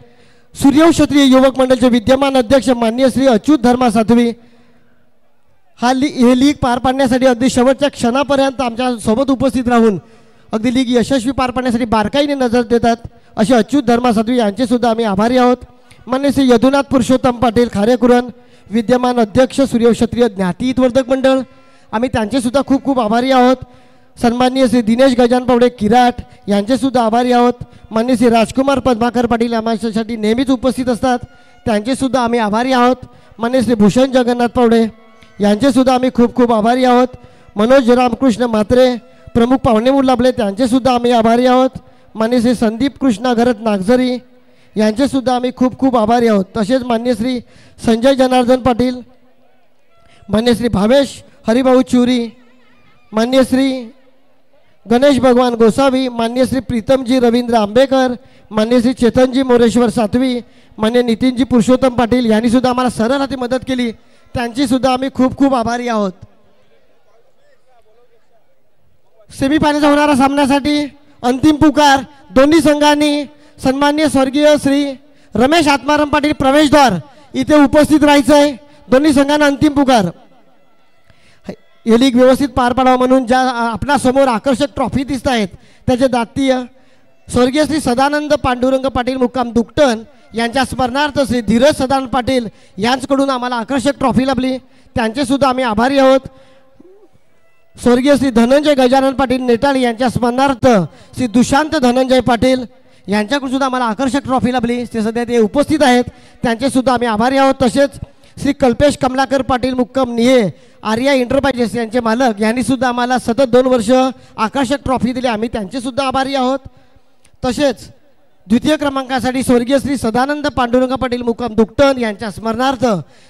सूर्यवंशी क्षत्रिय युवक मंडळचे विद्यमान अध्यक्ष माननीय श्री अच्युत धर्मा साध्वी हे लीग पार पाडण्यासाठी अगदी शेवटच्या क्षणापर्यंत आमच्या सोबत उपस्थित राहून अगदी लीग यशस्वी पार पाडण्यासाठी बारकाईने नजर देतात असे अच्युत धर्मा साध्वी यांचे सुद्धा आम्ही आभारी आहोत. माननीय श्री यदुनाथ पुरुषोत्तम पाटील खारेकुरण विद्यमान अध्यक्ष सूर्यवंशी क्षत्रिय ज्ञाती हितवर्धक मंडळ आम्ही त्यांचे सुद्धा खूप खूप आभारी आहोत. सन्माननीय श्री दिनेश गजान पावडे किराट यांचे सुद्धा आभारी आहोत. माननीय श्री राजकुमार पद्माकर पाटील आमच्यासाठी नेहमीच उपस्थित असतात त्यांचे सुद्धा आम्ही आभारी आहोत. माननीय श्री भूषण जगन्नाथ पावडे यांचे सुद्धा आम्ही खूप खूप आभारी आहोत. मनोज रामकृष्ण म्हात्रे प्रमुख पाहुणे म्हणून लाभले त्यांचे सुद्धा आम्ही आभारी आहोत. माननीय श्री संदीप कृष्णा घरत नागझरी यांचे सुद्धा आम्ही खूप खूप आभारी आहोत. तसेच माननीय श्री संजय जनार्दन पाटील, माननीय श्री भावेश हरिभाऊ चुरी, माननीय श्री गणेश भगवान गोसावी, माननीय श्री प्रीतमजी रवींद्र आंबेकर, माननीय श्री चेतनजी मोरेश्वर सातवी, माननीय नितीनजी पुरुषोत्तम पाटील यांनी सुद्धा आम्हाला सरळ हाती मदत केली त्यांची सुद्धा आम्ही खूप खूप आभारी आहोत. सेमीफायनलचा होणाऱ्या सामन्यासाठी अंतिम पुकार दोन्ही संघांनी सन्माननीय स्वर्गीय श्री रमेश आत्माराम पाटील प्रवेशद्वार इथे उपस्थित राहायचं आहे. दोन्ही संघांना अंतिम पुकार. हे लीग व्यवस्थित पार पाडावं म्हणून ज्या आपल्यासमोर आकर्षक ट्रॉफी दिसत आहेत त्याचे दात्तीय स्वर्गीय श्री सदानंद पांडुरंग पाटील मुक्काम दुकटन यांच्या स्मरणार्थ श्री धीरज सदानंद पाटील यांच्याकडून आम्हाला आकर्षक ट्रॉफी लाभली त्यांचे सुद्धा आम्ही आभारी आहोत. स्वर्गीय श्री धनंजय गजानन पाटील नेटाळी यांच्या स्मरणार्थ श्री दुशांत धनंजय पाटील यांच्याकडून सुद्धा आम्हाला आकर्षक ट्रॉफी लाभली ते सध्या ते उपस्थित आहेत त्यांचे सुद्धा आम्ही आभारी आहोत. तसेच श्री कल्पेश कमलाकर पाटील मुक्काम निहे आर्या एंटरप्राइजेस यांचे मालक यांनी सुद्धा आम्हाला सतत 2 वर्ष आकर्षक ट्रॉफी दिली आम्ही त्यांचे सुद्धा आभारी आहोत. तसेच द्वितीय क्रमांकासाठी स्वर्गीय श्री सदानंद पांडुरंग पाटील मुक्काम दुकटन यांच्या स्मरणार्थ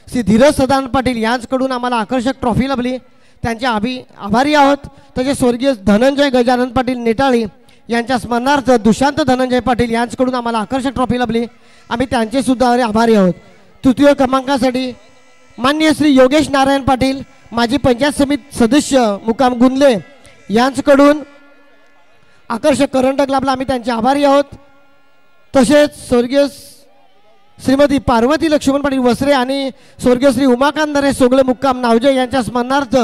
श्री धीरज सदानंद पाटील यांच्याकडून आम्हाला आकर्षक ट्रॉफी लाभली त्यांचे आभारी आहोत. तसेच स्वर्गीय धनंजय गजानन पाटील नेटाळी यांच्या स्मरणार्थ दुशांत धनंजय पाटील यांच्याकडून आम्हाला आकर्षक ट्रॉफी लाभली आम्ही त्यांचे सुद्धा आभारी आहोत. तृतीय क्रमांकासाठी माननीय श्री योगेश नारायण पाटील माजी पंचायत समिती सदस्य मुक्काम गुंदले यांच्याकडून आकर्षक करंडक लाभला आम्ही त्यांचे आभारी आहोत. तसेच स्वर्गीय श्रीमती पार्वती लक्ष्मण पाटील वसरे आणि स्वर्गीय श्री उमाकांत नरेश सोगळे मुक्काम नावजे यांच्या स्मरणार्थ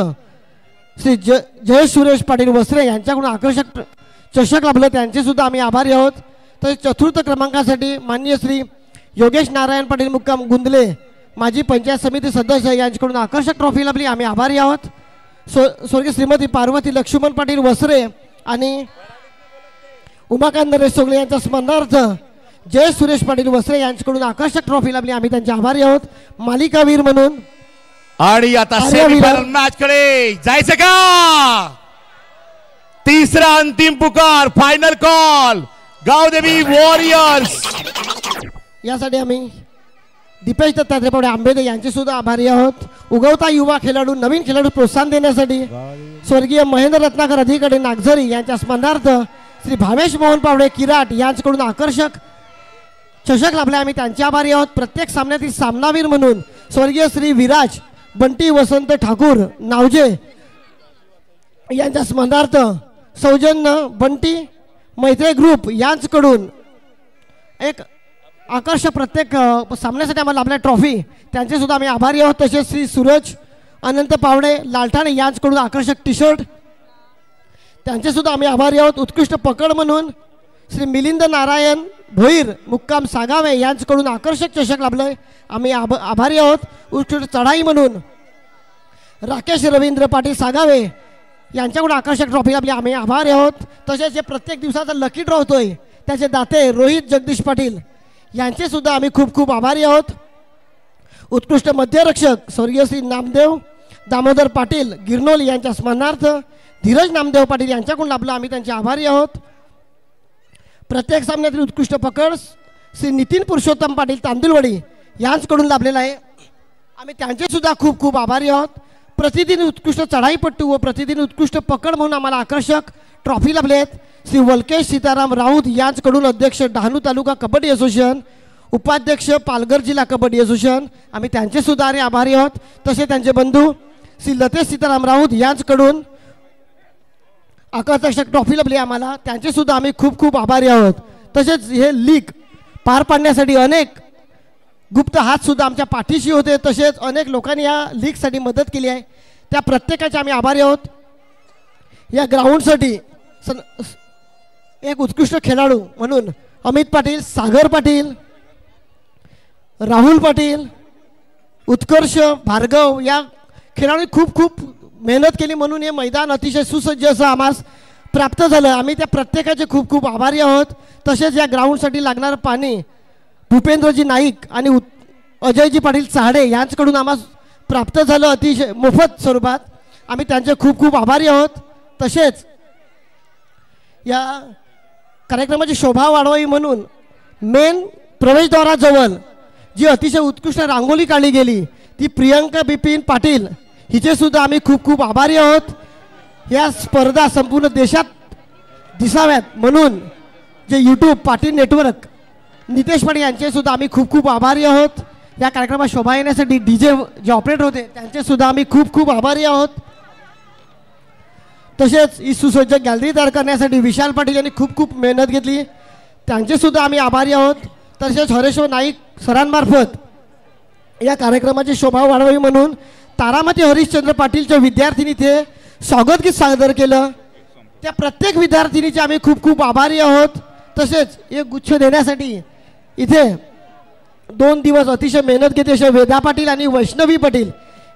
श्री जयेश सुरेश पाटील वसरे यांच्याकडून आकर्षक चषक लाभलं त्यांचे सुद्धा आम्ही आभारी आहोत. तसेच चतुर्थ क्रमांकासाठी माननीय श्री योगेश नारायण पाटील मुक्काम गुंदले माजी पंचायत समिती सदस्य यांच्याकडून आकर्षक ट्रॉफी लाभली आम्ही आभारी आहोत. स्वर्गीय श्रीमती पार्वती लक्ष्मण पाटील वसरे आणि उमाकांत नरेश सोगळे यांच्या स्मरणार्थ जय सुरेश पाटील वसरे यांच्याकडून आकर्षक ट्रॉफी लाभली आम्ही त्यांचे आभारी आहोत. मालिकावीर म्हणून आणि आता सेमीफायनल मॅच कडे जायचं का? तिसरा अंतिम पुकार फायनल कॉल गावदेवी वॉरियर्स यासाठी आम्ही दीपेश दत्तात्रय पावडे आंबेदे यांचे सुद्धा आभारी आहोत. उगवता युवा खेळाडू नवीन खेळाडू प्रोत्साहन देण्यासाठी स्वर्गीय महेंद्र रत्नाकर अधिकारी नागझरी यांच्या स्मरणार्थ श्री भावेश मोहन पावडे किराट यांच्याकडून आकर्षक चषक लाभले आम्ही त्यांचे आभारी आहोत. प्रत्येक सामन्यातील सामनावीर म्हणून स्वर्गीय श्री विराज बंटी वसंत ठाकूर नावजे यांच्या स्मरणार्थ सौजन्य बंटी मैत्री ग्रुप यांच्याकडून एक आकर्षक प्रत्येक सामन्यासाठी आम्हाला लाभल्या ट्रॉफी त्यांचे सुद्धा आम्ही आभारी आहोत. तसेच श्री सूरज अनंत पावडे लालठाणे यांच्याकडून आकर्षक टी शर्ट त्यांचे सुद्धा आम्ही आभारी आहोत. उत्कृष्ट पकड म्हणून श्री मिलिंद नारायण भोईर मुक्काम सागावे यांच्याकडून आकर्षक चषक लाभले आम्ही आभारी आहोत. उत्कृष्ट चढाई म्हणून राकेश रवींद्र पाटील सागावे यांच्याकडून आकर्षक ट्रॉफी लाभली आम्ही आभारी आहोत. तसेच जे प्रत्येक दिवसाचा लकी ड्रॉ होतोय त्याचे दाते रोहित जगदीश पाटील यांचे सुद्धा आम्ही खूप खूप आभारी आहोत. उत्कृष्ट मध्यरक्षक स्वर्गीय श्री नामदेव दामोदर पाटील गिरनोली यांच्या स्मरणार्थ धीरज नामदेव पाटील यांच्याकडून लाभला आम्ही त्यांचे आभारी आहोत. प्रत्येक सामन्यातील उत्कृष्ट पकड श्री नितीन पुरुषोत्तम पाटील तांदुलवाडी यांच्याकडून लाभलेला आहे आम्ही त्यांचे सुद्धा खूप खूप आभारी आहोत. प्रतिदिन उत्कृष्ट चढाईपट्टू व प्रतिदिन उत्कृष्ट पकड म्हणून आम्हाला आकर्षक ट्रॉफी लाभले आहेत. श्री वल्केश सीताराम राऊत यांच्याकडून अध्यक्ष डहाणू तालुका कबड्डी असोसिएशन उपाध्यक्ष पालघर जिल्हा कबड्डी असोसिएशन आम्ही त्यांचे सुद्धा आणि आभारी आहोत. तसे त्यांचे बंधू श्री लतेश सीताराम राऊत यांच्याकडून आकर्षक ट्रॉफी लभली आम्हाला, त्यांचे सुद्धा आम्ही खूप खूप आभारी आहोत. तसेच हे लीग पार पाडण्यासाठी अनेक गुप्त हात सुद्धा आमच्या पाठीशी होते. तसेच अनेक लोकांनी या लीगसाठी मदत केली आहे, त्या प्रत्येकाचे आम्ही आभारी आहोत. या ग्राउंडसाठी एक उत्कृष्ट खेळाडू म्हणून अमित पाटील, सागर पाटील, राहुल पाटील, उत्कर्ष, भार्गव या खेळाडूंनी खूप खूप मेहनत केली म्हणून हे मैदान अतिशय सुसज्ज असं आम्हास प्राप्त झालं. आम्ही त्या प्रत्येकाचे खूप खूप आभारी आहोत. तसेच या ग्राउंडसाठी लागणारं पाणी भूपेंद्रजी नाईक आणि अजयजी पाटील चहाडे यांच्याकडून आम्हाला प्राप्त झालं अतिशय मोफत स्वरूपात. आम्ही त्यांचे खूप खूप आभारी आहोत. तसेच या कार्यक्रमाची शोभा वाढवावी म्हणून मेन प्रवेशद्वाराजवळ जी अतिशय उत्कृष्ट रांगोळी काढली गेली ती प्रियंका बिपिन पाटील हिचे सुद्धा आम्ही खूप खूप आभारी आहोत. या स्पर्धा संपूर्ण देशात दिसाव्यात म्हणून जे यूट्यूब पाटील नेटवर्क नितेश पाटील यांचे सुद्धा आम्ही खूप खूप आभारी आहोत. या कार्यक्रमात शोभा येण्यासाठी डीजे जे ऑपरेटर होते त्यांचे सुद्धा आम्ही खूप खूप आभारी आहोत. तसेच ही सुसज्ज गॅलरी तयार करण्यासाठी विशाल पाटील यांनी खूप खूप मेहनत घेतली, त्यांचे सुद्धा आम्ही आभारी आहोत. तसेच हरेश्वर नाईक सरांमार्फत या कार्यक्रमाची शोभा वाढवावी म्हणून तारामती हरिश्चंद्र पाटीलच्या विद्यार्थिनी इथे स्वागतगीत सादर केलं, त्या प्रत्येक विद्यार्थिनीचे आम्ही खूप खूप आभारी आहोत. तसेच एक गुच्छ देण्यासाठी इथे 2 दिवस अतिशय मेहनत घेते असे वेदा पाटील आणि वैष्णवी पाटील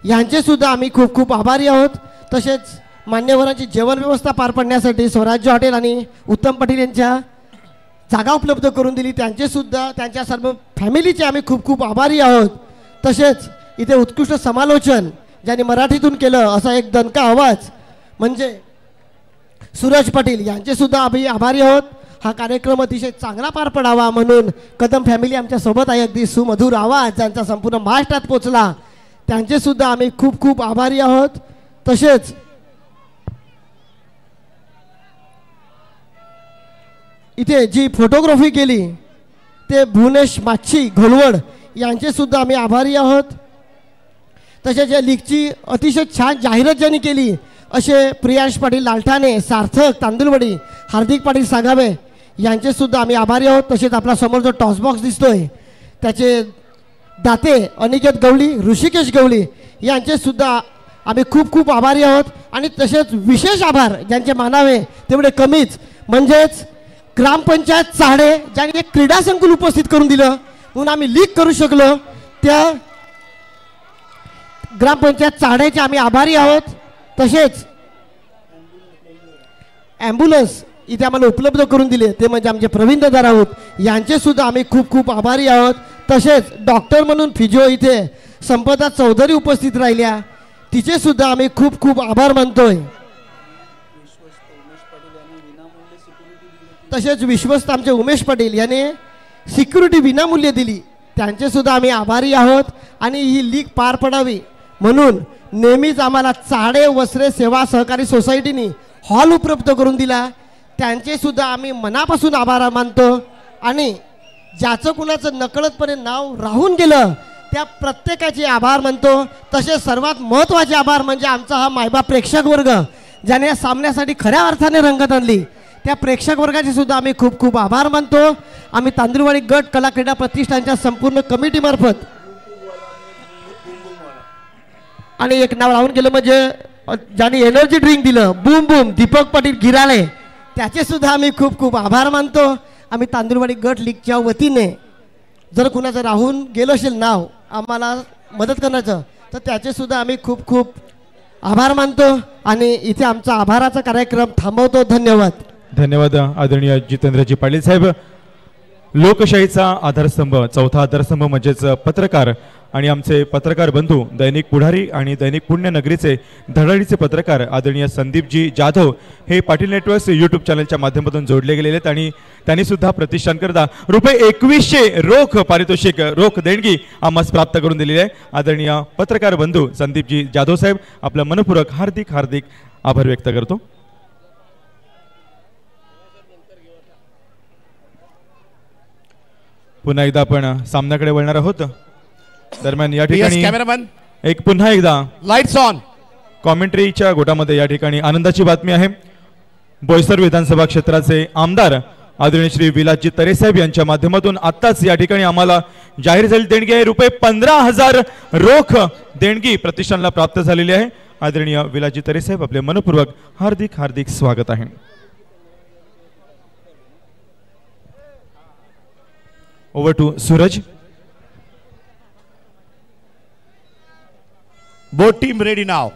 यांचे सुद्धा आम्ही खूप खूप आभारी आहोत. तसेच मान्यवरांची जेवण व्यवस्था पार पाडण्यासाठी स्वराज्य हॉटेल आणि उत्तम पाटील यांच्या जागा उपलब्ध करून दिली, त्यांचे सुद्धा त्यांच्या सर्व फॅमिलीचे आम्ही खूप खूप आभारी आहोत. तसेच इथे उत्कृष्ट समालोचन ज्यांनी मराठीतून केलं असा एक दणका आवाज म्हणजे सूरज पाटील यांचे सुद्धा आम्ही आभारी आहोत. हा कार्यक्रम अतिशय चांगला पार पडावा म्हणून कदम फॅमिली आमच्या सोबत आहे. अगदी सुमधुर आवाज ज्यांचा संपूर्ण महाराष्ट्रात पोचला त्यांचे सुद्धा आम्ही खूप खूप आभारी आहोत. तसेच इथे जी फोटोग्राफी केली ते भुवनेश माच्छी घोलवड यांचे सुद्धा आम्ही आभारी आहोत. तसेच या लीगची अतिशय छान जाहिरात ज्यांनी केली असे प्रियांश पाटील लालठाणे, सार्थक तांदुलवाडी, हार्दिक पाटील सागावे यांचे सुद्धा आम्ही आभारी आहोत. तसेच आपला समोर जो टॉस बॉक्स दिसतोय त्याचे दाते अनिकेत गवळी, ऋषिकेश गवळी यांचे सुद्धा आम्ही खूप खूप आभारी आहोत. आणि तसेच विशेष आभार ज्यांचे मानावे तेवढे कमीच म्हणजेच ग्रामपंचायत चहाडे ज्यांनी एक क्रीडा संकुल उपस्थित करून दिलं म्हणून आम्ही लीग करू शकलो, त्या ग्रामपंचायत चहाडेचे आम्ही आभारी आहोत. तसेच ॲम्ब्युलन्स इथे आम्हाला उपलब्ध करून दिले ते म्हणजे आमचे प्रवीण दादा राऊत यांचे सुद्धा आम्ही खूप खूप आभारी आहोत. तसेच डॉक्टर म्हणून फिजिओ इथे संपदा चौधरी उपस्थित राहिल्या तिचे सुद्धा आम्ही खूप खूप आभार मानतोय. तसेच विश्वस्त आमचे उमेश पाटील यांनी सिक्युरिटी विनामूल्य दिली त्यांचे सुद्धा आम्ही आभारी आहोत. आणि ही लीग पार पडावी म्हणून नेहमीच आम्हाला चाडे वस्त्रे सेवा सहकारी सोसायटीनी हॉल उपलब्ध करून दिला त्यांचे सुद्धा आम्ही मनापासून आभार मानतो. आणि ज्याचं कुणाचं नकळतपणे नाव राहून गेलं त्या प्रत्येकाचे आभार मानतो. तसेच सर्वात महत्त्वाचे आभार म्हणजे आमचा हा मायबाप प्रेक्षक वर्ग ज्याने या सामन्यासाठी खऱ्या अर्थाने रंगत आणली त्या प्रेक्षक वर्गाचे सुद्धा आम्ही खूप खूप आभार मानतो. आम्ही तांदुळवाडी गट कला क्रीडा प्रतिष्ठानच्या संपूर्ण कमिटीमार्फत आणि एक नाव राहून गेलं म्हणजे ज्यांनी एनर्जी ड्रिंक दिलं बूम बूम दीपक पाटील गिराळे त्याचे सुद्धा आम्ही खूप खूप आभार मानतो. आम्ही तांदुळवाडी गट लीगच्या वतीने जर कुणाचं राहून गेलं असेल नाव आम्हाला मदत करण्याचं तर त्याचे सुद्धा आम्ही खूप खूप आभार मानतो. आणि इथे आमचा आभाराचा कार्यक्रम थांबवतो. धन्यवाद. धन्यवाद आदरणीय जितेंद्रजी पाटील साहेब. लोकशाहीचा आधारस्तंभ, चौथा आधारस्तंभ म्हणजेच पत्रकार आणि आमचे पत्रकार बंधू दैनिक पुढारी आणि दैनिक पुण्यनगरीचे धडाडीचे पत्रकार आदरणीय संदीपजी जाधव हे पाटील नेटवर्क्स यूट्यूब चॅनलच्या माध्यमातून जोडले गेलेले आहेत. आणि त्यांनी सुद्धा प्रतिष्ठानकरता ₹2100 रोख पारितोषिक रोख देणगी आम्हास प्राप्त करून दिलेली आहे. आदरणीय पत्रकार बंधू संदीपजी जाधव साहेब आपलं मनपूर्वक हार्दिक हार्दिक आभार व्यक्त करतो. पुन्हा एकदा आपण सामन्याकडे वळणार आहोत. दरम्यान या ठिकाणी कॅमेरामॅन एक पुन्हा एकदा लाईट्स ऑन. कॉमेंट्रीच्या गोटामध्ये या ठिकाणी आनंदाची बातमी आहे. बोईसर विधानसभा क्षेत्राचे आमदार आदरणीय श्री विलासजी तरे साहेब यांच्या माध्यमातून आत्ताच या ठिकाणी आम्हाला जाहीर झालेली देणगी आहे. रुपये 15,000 रोख देणगी प्रतिष्ठानला प्राप्त झालेली आहे. आदरणीय विलासजी तरे साहेब आपले मनपूर्वक हार्दिक हार्दिक स्वागत आहे. Over to Suraj. Both team ready now.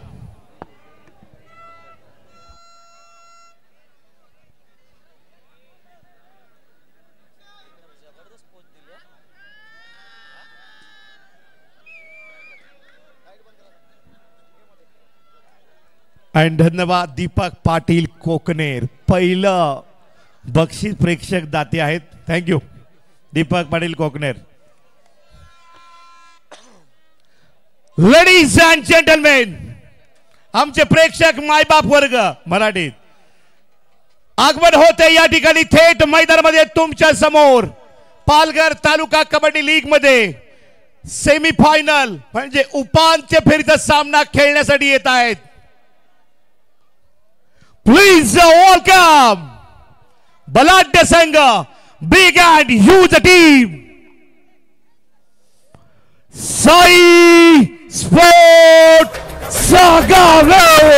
आणि धन्यवाद दीपक पाटील कोकनेर. पहिलं बक्षीस प्रेक्षक दाते आहेत. Thank you Deepak Patil Kokner. Ladies and gentlemen, आमचे प्रेक्षक मायबाप वर्ग मराठीत आगमन होते या ठिकाणी थेट मैदानामध्ये तुमच्या समोर. पालघर तालुका कबड्डी लीग मध्ये सेमीफायनल म्हणजे उपांत्य फेरीचा सामना खेळण्यासाठी येत आहेत. प्लीज वेलकम बलाढ्य संघ, big and huge team Sai sport Sagave.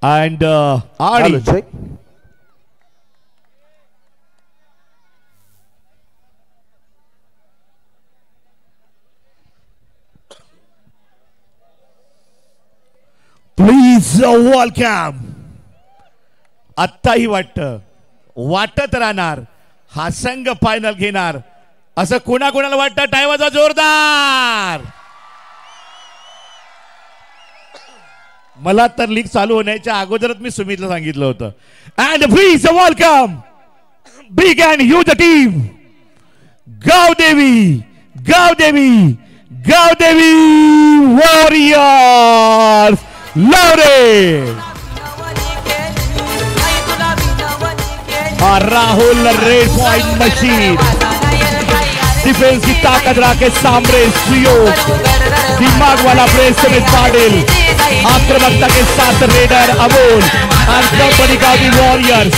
And Adi. Please welcome. आत्ताही वाटत राहणार हा संघ फायनल घेणार असं कोणाकोणाला वाटतं. टाळ्याचा जोरदार. मला तर लीग चालू होण्याच्या अगोदरच मी सुमितला सांगितलं होतं. And please welcome big and huge team Gavdevi warriors Lavare. Rahul raid point machine defence की ताकत रखे सामने सुयोग दिमाग वाला प्रेस में पाटिल आक्रामकता के साथ रेडर अमोल और कंपनी का भी वॉरियर्स.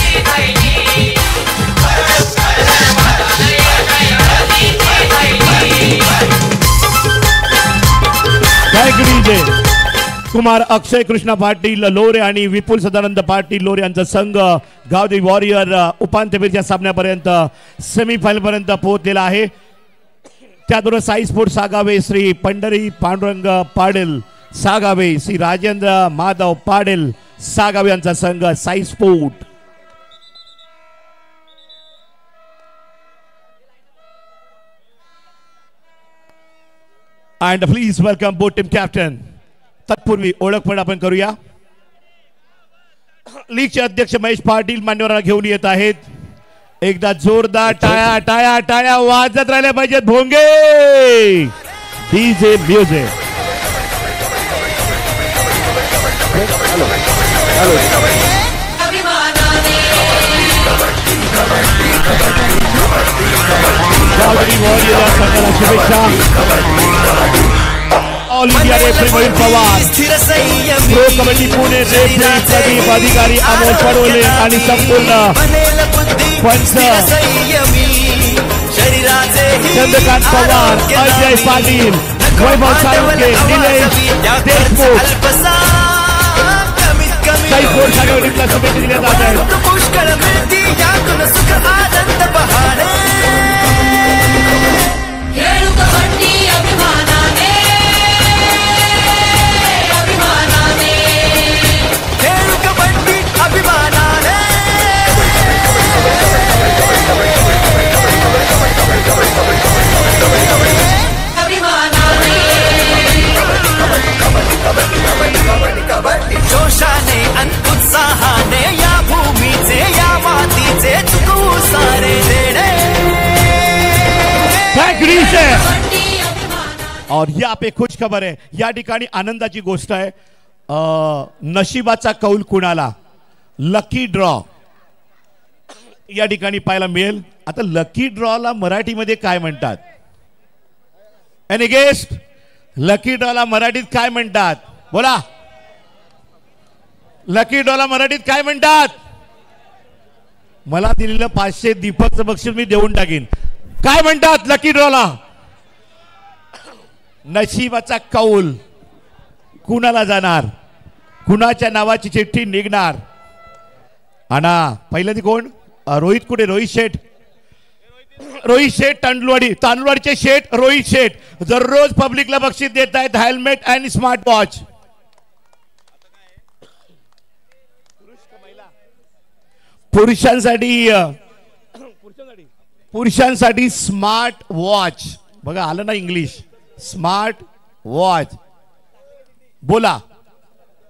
कुमार अक्षय कृष्णा पाटील लोरे आणि विपुल सदानंद पाटील लोरे यांचा संघ गावदेवी वॉरियर उपांत्य फेरीच्या सामन्यापर्यंत सेमीफायनल पर्यंत पोहोचलेला आहे. त्याचबरोबर साई स्पोर्ट सागावे श्री पंढरी पांडुरंग पाटील सागावे, श्री राजेंद्र माधव पाटील सागावे यांचा संघ Sai sport. And please welcome both team captain. तत्पूर्वी ओळखपण आपण करूया. लीगचे अध्यक्ष महेश पाटील मान्यवरांना घेऊन येत आहेत. एकदा जोरदार टाळ्या टाळ्या टाळ्या वाजत राहिल्या पाहिजेत. भोंगे डीजे म्युझिक. शुभेच्छा. All India referee Mohit Pawar, pro kabaddi Pune referee Pradeep अधिकारी अमोल पडोले आणि संपूर्ण पंच चंद्रकांत पवार, अजय पाटील, वैभव साळुंके, निलेश देशमुख साई स्पोर्ट सागावडीला शुभेच्छा दिल्या जात आहेत. और यहाँ पे खुश खबर आहे, या ठिकाणी आनंदाची गोष्ट आहे. नशिबाचा कौल कुणाला, लकी ड्रॉ या ठिकाणी पाहायला मिळेल. आता लकी ड्रॉला मराठीमध्ये काय म्हणतात? Any guest? लकी ड्रॉला मराठीत काय म्हणतात? बोला. लकी ड्रॉला मराठीत काय म्हणतात? मला दिलेलं 500 दीपकचं बक्षीस मी देऊन टाकीन. काय म्हणतात लकी ड्रॉला? नशिबाचा कौल कुणाला जाणार, कुणाच्या नावाची चिठ्ठी निघणार? आणा पहिल्यांदा कोण? रोहित कुठे? रोहित शेठ. रोहित शेठ तांदुळवाडीचे शेठ रोहित शेठ दररोज पब्लिकला बक्षीस देत आहेत हेल्मेट आणि स्मार्ट वॉच. पुरुषांसाठी स्मार्ट वॉच. बघा आलं ना इंग्लिश, स्मार्ट वॉच. बोला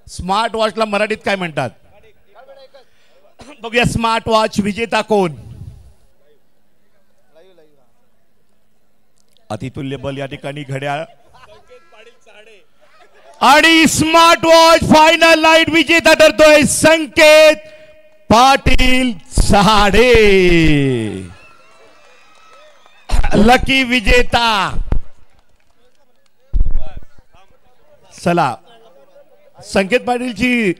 स्मार्ट वॉचला मराठीत काय म्हणतात? बघूया स्मार्ट वॉच विजेता कोण? अतितुल्यबल या ठिकाणी घड्याळ आणि स्मार्ट वॉच फायनल नाईट विजेता ठरतोय संकेत पाटील साडे. लकी विजेता. चला संकेत पाटीलची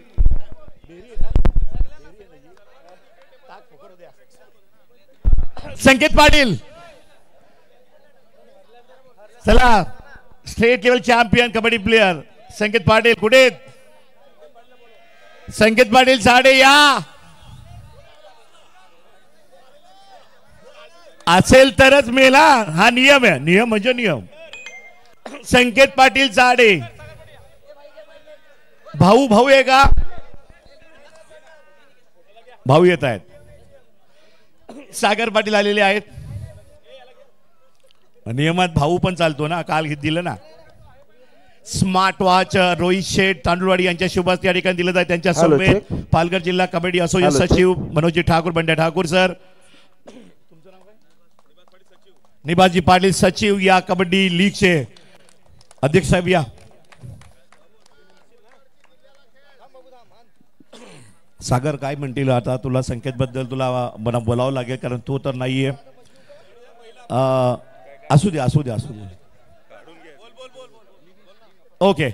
संकेत पाटील चला state level champion kabaddi player Sanket Patil कुठे? संकेत पाटील साडे या. असेल तरच मेला, हा नियम आहे. नियम म्हणजे नियम. संकेत पाटील साडे. भाऊ आहे का? भाऊ येत आहेत. सागर पाटील आलेले आहेत. नियमात भाऊ पण चालतो ना, काल दिलं ना. स्मार्ट वॉच रोहित शेठ तांदुळवाडी यांच्या शुभ हस्ते या ठिकाणी दिलं जाईल. त्यांच्या समवेत पालघर जिल्हा कबड्डी असोसिएशन सचिव मनोजी ठाकूर, बंड्या ठाकूर सर, निबाजी पाटील सचिव या कबड्डी लीगचे अध्यक्ष साहेब या. सागर काय म्हणतील आता? तुला संकेत बद्दल तुला मला बोलावं लागेल कारण तू तर नाहीये. असू दे. ओके.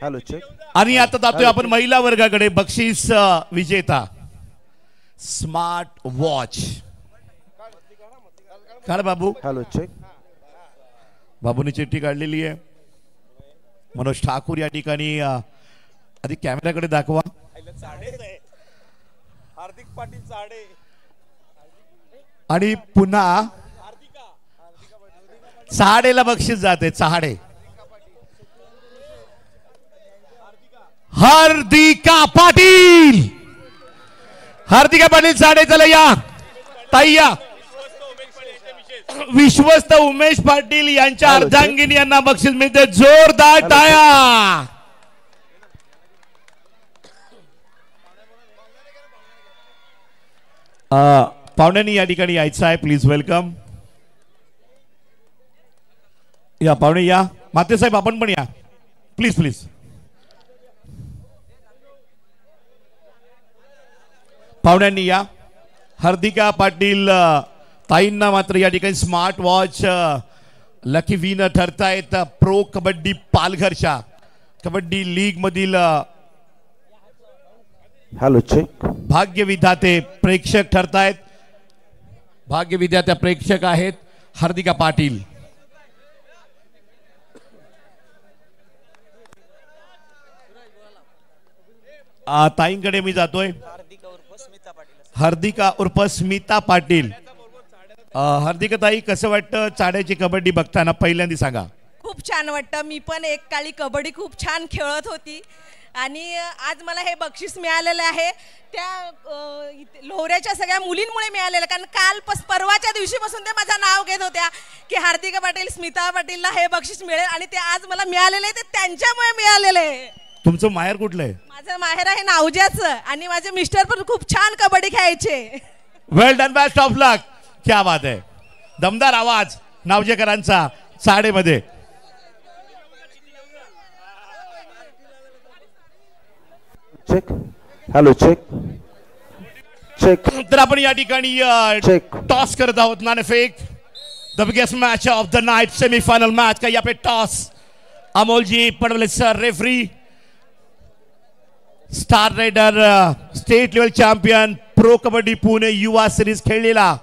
Hello check. आणि आता जातोय आपण महिला वर्गाकडे. बक्षीस विजेता स्मार्ट वॉच. काढ बाबू. Hello check. बाबूने चिठ्ठी काढलेली आहे. मनोज ठाकूर या ठिकाणी. आधी कॅमेराकडे दाखवा. हार्दिक पाटील साडे. आणि पुन्हा चहाडेला बक्षीस जाते. चहाडे हार्दिका पाटील. हार्दिका पाटील साडे. चला या ताई या. विश्वस्त उमेश पाटील यांच्या अर्धांगिनी यांना बक्षीस मिळते. जोरदार टाळ्या. पाहुण्यांनी या ठिकाणी यायचं आहे. Please welcome. या पाहुणे या. माते साहेब आपण पण या प्लीज. पाहुण्यांनी या. हार्दिका पाटील ताईंना मात्र या ठिकाणी स्मार्ट वॉच लकी विनर ठरतायत. प्रो कबड्डी पालघरच्या कबड्डी लीग मधील हॅलो चेक. भाग्य विधाते प्रेक्षक ठरतायत. भाग्य विधात्या प्रेक्षक आहेत हार्दिका पाटील. ताईंकडे मी जातोय. हार्दिका उर्फ स्मिता पाटील. हार्दिका ताई, कसं वाटतं चाड्याची कबड्डी बघताना? पहिल्यांदा सांगा. खूप छान वाटतं. मी पण एक काळी कबड्डी खूप छान खेळत होती आणि आज मला हे बक्षीस मिळालेलं आहे त्या लोहऱ्याच्या सगळ्या मुलींमुळे मिळालेलं. कारण परवाच्या दिवशीपासून ते माझं नाव घेत होत्या की हार्दिका पाटील स्मिता पाटीलला हे बक्षीस मिळेल आणि ते आज मला मिळालेलं आहे ते त्यांच्यामुळे मिळालेलं आहे. तुमचं माहेर कुठलं आहे? माझं माहेर आहे नावज्याचं आणि माझे मिस्टर पण खूप छान कबड्डी खेळायचे. Well done, best of luck. क्या बात आहे. दमदार आवाज नावजेकरांचा चाडेमध्ये. चेक. Hello check. चेक. तर आपण या ठिकाणी टॉस करत आहोत नाणेफेक. The biggest match of the night, semifinal match का यहाँ पे toss. Amol ji Padwale sir referee, star raider state level champion, pro kabaddi Pune युवा सिरीज खेळलेला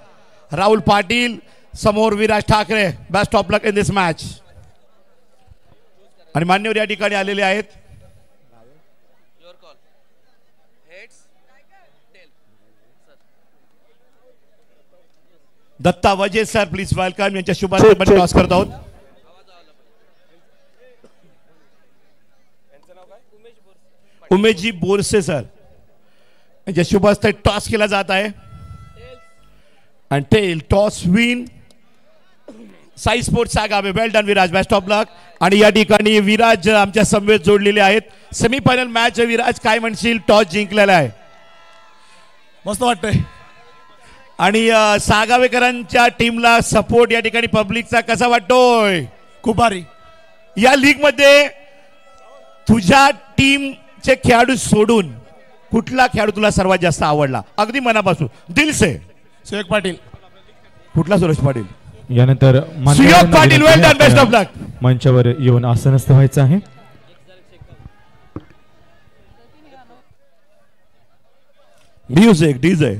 राहुल पाटील, समोर Viraj Thackeray. Best of luck in this match. आणि मान्यवर या ठिकाणी आलेले आहेत. दत्ता वजे सर प्लीज वेलकम. यांच्या शुभारंभ आपण टॉस करत आहोत. उमेशजी बोरसे सर यांच्या शुभ हस्ते टॉस केला जात आहे. आणि tail toss win Sai sports Sagave. Well done Viraj, best of luck. आणि या ठिकाणी विराज आमच्या समवेत जोडलेले आहेत. सेमीफायनल मॅच विराज काय म्हणशील, टॉस जिंकलेला आहे, मस्त वाटतंय. आणि सागावेकरांच्या टीमला सपोर्ट या ठिकाणी पब्लिकचा कसा वाटतोय? खूप भारी. या लीग मध्ये तुझ्या टीमचे खेळाडू सोडून कुठला खेळाडू तुला सर्वात जास्त आवडला, अगदी मनापासून दिल से? सुयोग पाटील. कुठला? सुरेश पाटील. यानंतर सुयोग पाटील, वेल डन, बेस्ट ऑफ लक. मंचावर येऊन आसनस्थ व्हायचं आहे. Music DJ.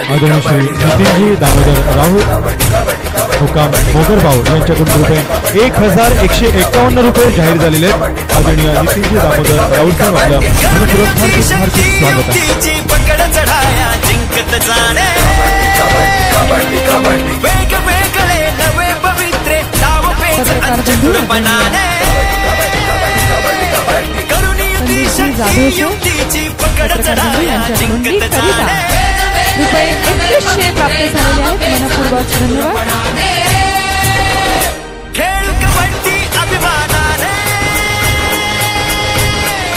आदरणीय श्री नितीनजी दामोदर राहुल मुकाम मोगरभाऊ यांच्याकडून रुपये 1151 रुपये जाहीर झालेले आहेत. आदरणीय नितीनजी दामोदर राहुल साहेब आपल्या मनपूर्वक हार्दिक स्वागत आहे. रुपये 2100 प्राप्त झालेले आहेत. मनपूर्वक धन्यवाद. खेळ कबड्डी अभिमानाने,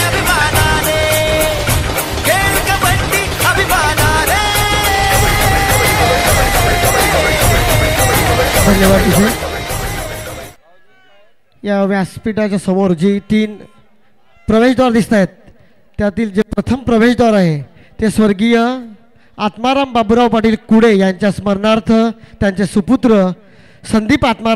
अभिमानाने, खेळ कबड्डी अभिमानाने. धन्यवाद. तुझे या व्यासपीठाच्या समोर जी 3 प्रवेशद्वार दिसत आहेत त्यातील जे प्रथम प्रवेशद्वार आहे ते स्वर्गीय आत्माराम बाबूराव पाटील कुडे यांच्या स्मरणार्थ त्यांचे सुपुत्र संदीप आत्माराम